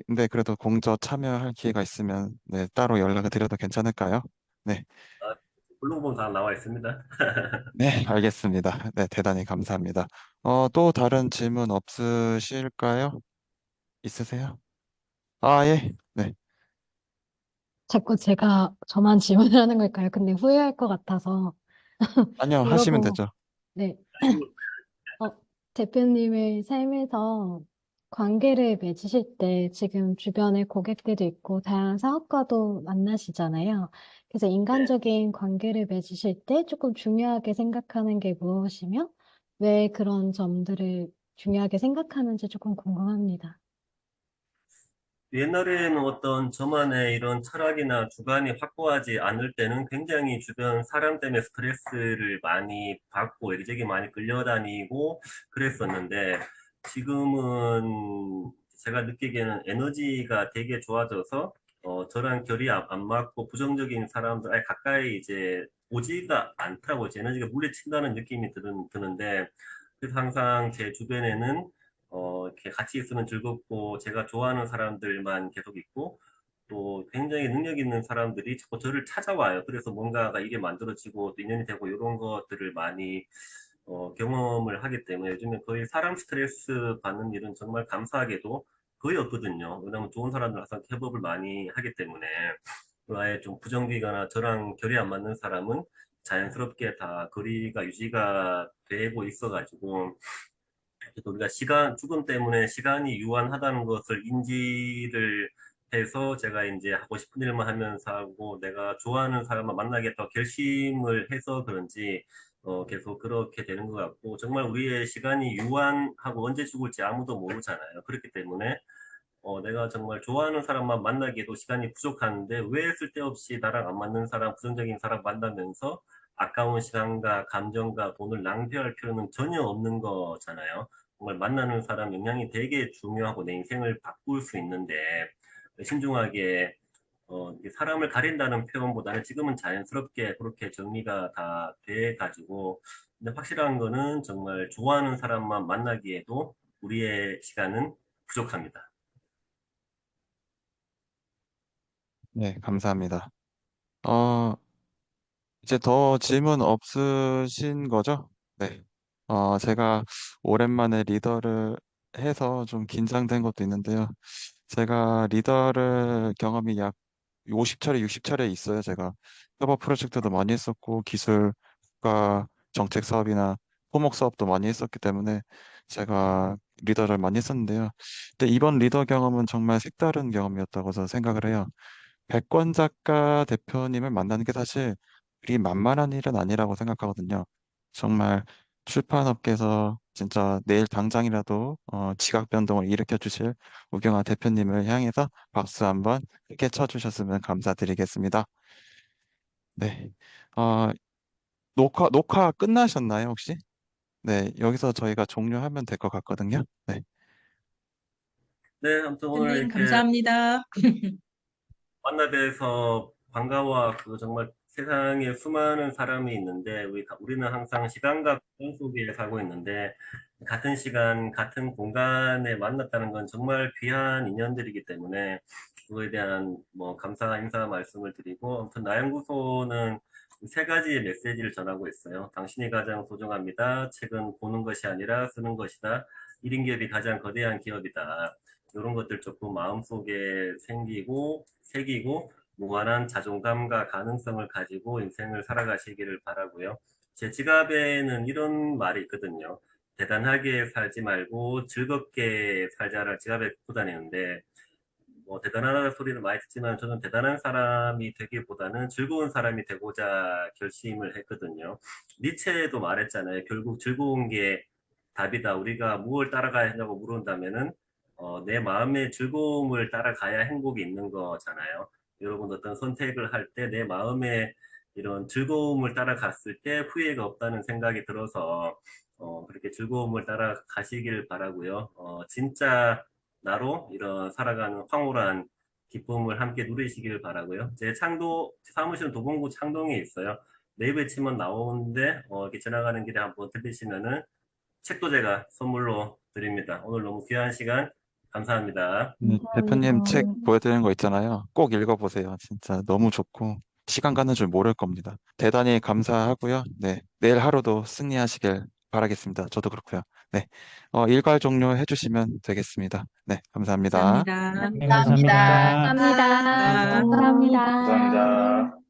근데 그래도 공저 참여할 기회가 있으면 따로 연락을 드려도 괜찮을까요? 네. 아, 블로그 보면 다 나와 있습니다. 네, 알겠습니다. 네, 대단히 감사합니다. 또 다른 질문 없으실까요? 있으세요? 아, 예. 네. 자꾸 저만 질문을 하는 걸까요? 근데 후회할 것 같아서 아니요, 하시면 물어보, 되죠. 네. 대표님의 삶에서 관계를 맺으실 때 지금 주변에 고객들도 있고 다양한 사업가도 만나시잖아요. 그래서 인간적인 관계를 맺으실 때 조금 중요하게 생각하는 게 무엇이며 왜 그런 점들을 중요하게 생각하는지 조금 궁금합니다. 옛날에는 어떤 저만의 이런 철학이나 주관이 확고하지 않을 때는 굉장히 주변 사람 때문에 스트레스를 많이 받고 여기저기 많이 끌려다니고 그랬었는데 지금은 제가 느끼기에는 에너지가 되게 좋아져서 저랑 결이 안 맞고 부정적인 사람들 아예 가까이 이제 오지가 않더라고요. 제 에너지가 물리친다는 느낌이 드는데 그래서 항상 제 주변에는 이렇게 같이 있으면 즐겁고 제가 좋아하는 사람들만 계속 있고 또 굉장히 능력 있는 사람들이 자꾸 저를 찾아와요. 그래서 뭔가가 이게 만들어지고 또 인연이 되고 이런 것들을 많이 경험을 하기 때문에 요즘에 거의 사람 스트레스 받는 일은 정말 감사하게도 거의 없거든요. 왜냐하면 좋은 사람들 항상 협업을 많이 하기 때문에 아예 좀 부정기거나 저랑 결이 안 맞는 사람은 자연스럽게 다 거리가 유지가 되고 있어가지고 그래도 우리가 죽음 때문에 시간이 유한하다는 것을 인지를 해서 제가 이제 하고 싶은 일만 하면서 하고 내가 좋아하는 사람만 만나겠다 결심을 해서 그런지 계속 그렇게 되는 것 같고 정말 우리의 시간이 유한하고 언제 죽을지 아무도 모르잖아요. 그렇기 때문에 내가 정말 좋아하는 사람만 만나기에도 시간이 부족한데 왜 쓸데없이 나랑 안 맞는 사람, 부정적인 사람 만나면서 아까운 시간과 감정과 돈을 낭비할 필요는 전혀 없는 거잖아요. 정말 만나는 사람 영향이 되게 중요하고 내 인생을 바꿀 수 있는데 신중하게 이게 사람을 가린다는 표현보다는 지금은 자연스럽게 그렇게 정리가 다 돼가지고 근데 확실한 거는 정말 좋아하는 사람만 만나기에도 우리의 시간은 부족합니다. 네, 감사합니다. 어, 이제 더 질문 없으신 거죠? 네. 제가 오랜만에 리더를 해서 좀 긴장된 것도 있는데요. 제가 리더를 경험이 약 50차례, 60차례 있어요. 제가 협업 프로젝트도 많이 했었고, 기술, 국가 정책 사업이나 토목 사업도 많이 했었기 때문에 제가 리더를 많이 했었는데요. 근데 이번 리더 경험은 정말 색다른 경험이었다고 저는 생각을 해요. 백권 작가 대표님을 만나는 게 사실 그리 만만한 일은 아니라고 생각하거든요. 정말 출판업계에서 진짜 내일 당장이라도 지각 변동을 일으켜 주실 우경아 대표님을 향해서 박수 한번 크게 쳐주셨으면 감사드리겠습니다. 네. 어, 녹화 끝나셨나요, 혹시? 네, 여기서 저희가 종료하면 될 것 같거든요. 네. 네, 아무튼 오늘 대표님, 이렇게 감사합니다. 만나 뵈서 반가워하고 정말 세상에 수많은 사람이 있는데 우리는 항상 시간과 공간 속에 살고 있는데 같은 시간, 같은 공간에 만났다는 건 정말 귀한 인연들이기 때문에 그거에 대한 뭐 감사 인사 말씀을 드리고 아무튼 나연구소는 세 가지의 메시지를 전하고 있어요. 당신이 가장 소중합니다. 책은 보는 것이 아니라 쓰는 것이다. 1인 기업이 가장 거대한 기업이다. 이런 것들 조금 마음속에 새기고 무한한 자존감과 가능성을 가지고 인생을 살아가시기를 바라고요. 제 지갑에는 이런 말이 있거든요. 대단하게 살지 말고 즐겁게 살자를 지갑에 갖고 다니는데 뭐 대단하다는 소리를 많이 듣지만 저는 대단한 사람이 되기보다는 즐거운 사람이 되고자 결심을 했거든요. 니체도 말했잖아요. 결국 즐거운 게 답이다. 우리가 무엇을 따라가야 하냐고 물은다면은 내 마음의 즐거움을 따라가야 행복이 있는 거잖아요. 여러분 어떤 선택을 할 때 내 마음의 이런 즐거움을 따라갔을 때 후회가 없다는 생각이 들어서 그렇게 즐거움을 따라가시길 바라고요. 진짜 나로 이런 살아가는 황홀한 기쁨을 함께 누리시길 바라고요. 제 사무실은 도봉구 창동에 있어요. 네이버에 치면 나오는데 이렇게 지나가는 길에 한번 들리시면은 책도 제가 선물로 드립니다. 오늘 너무 귀한 시간 감사합니다. 대표님 책 감사합니다. 보여드리는 거 있잖아요. 꼭 읽어보세요. 진짜 너무 좋고 시간 가는 줄 모를 겁니다. 대단히 감사하고요. 네, 내일 하루도 승리하시길 바라겠습니다. 저도 그렇고요. 네, 일괄 종료해 주시면 되겠습니다. 네, 감사합니다. 감사합니다. 네, 감사합니다. 감사합니다. 감사합니다. 감사합니다. 감사합니다.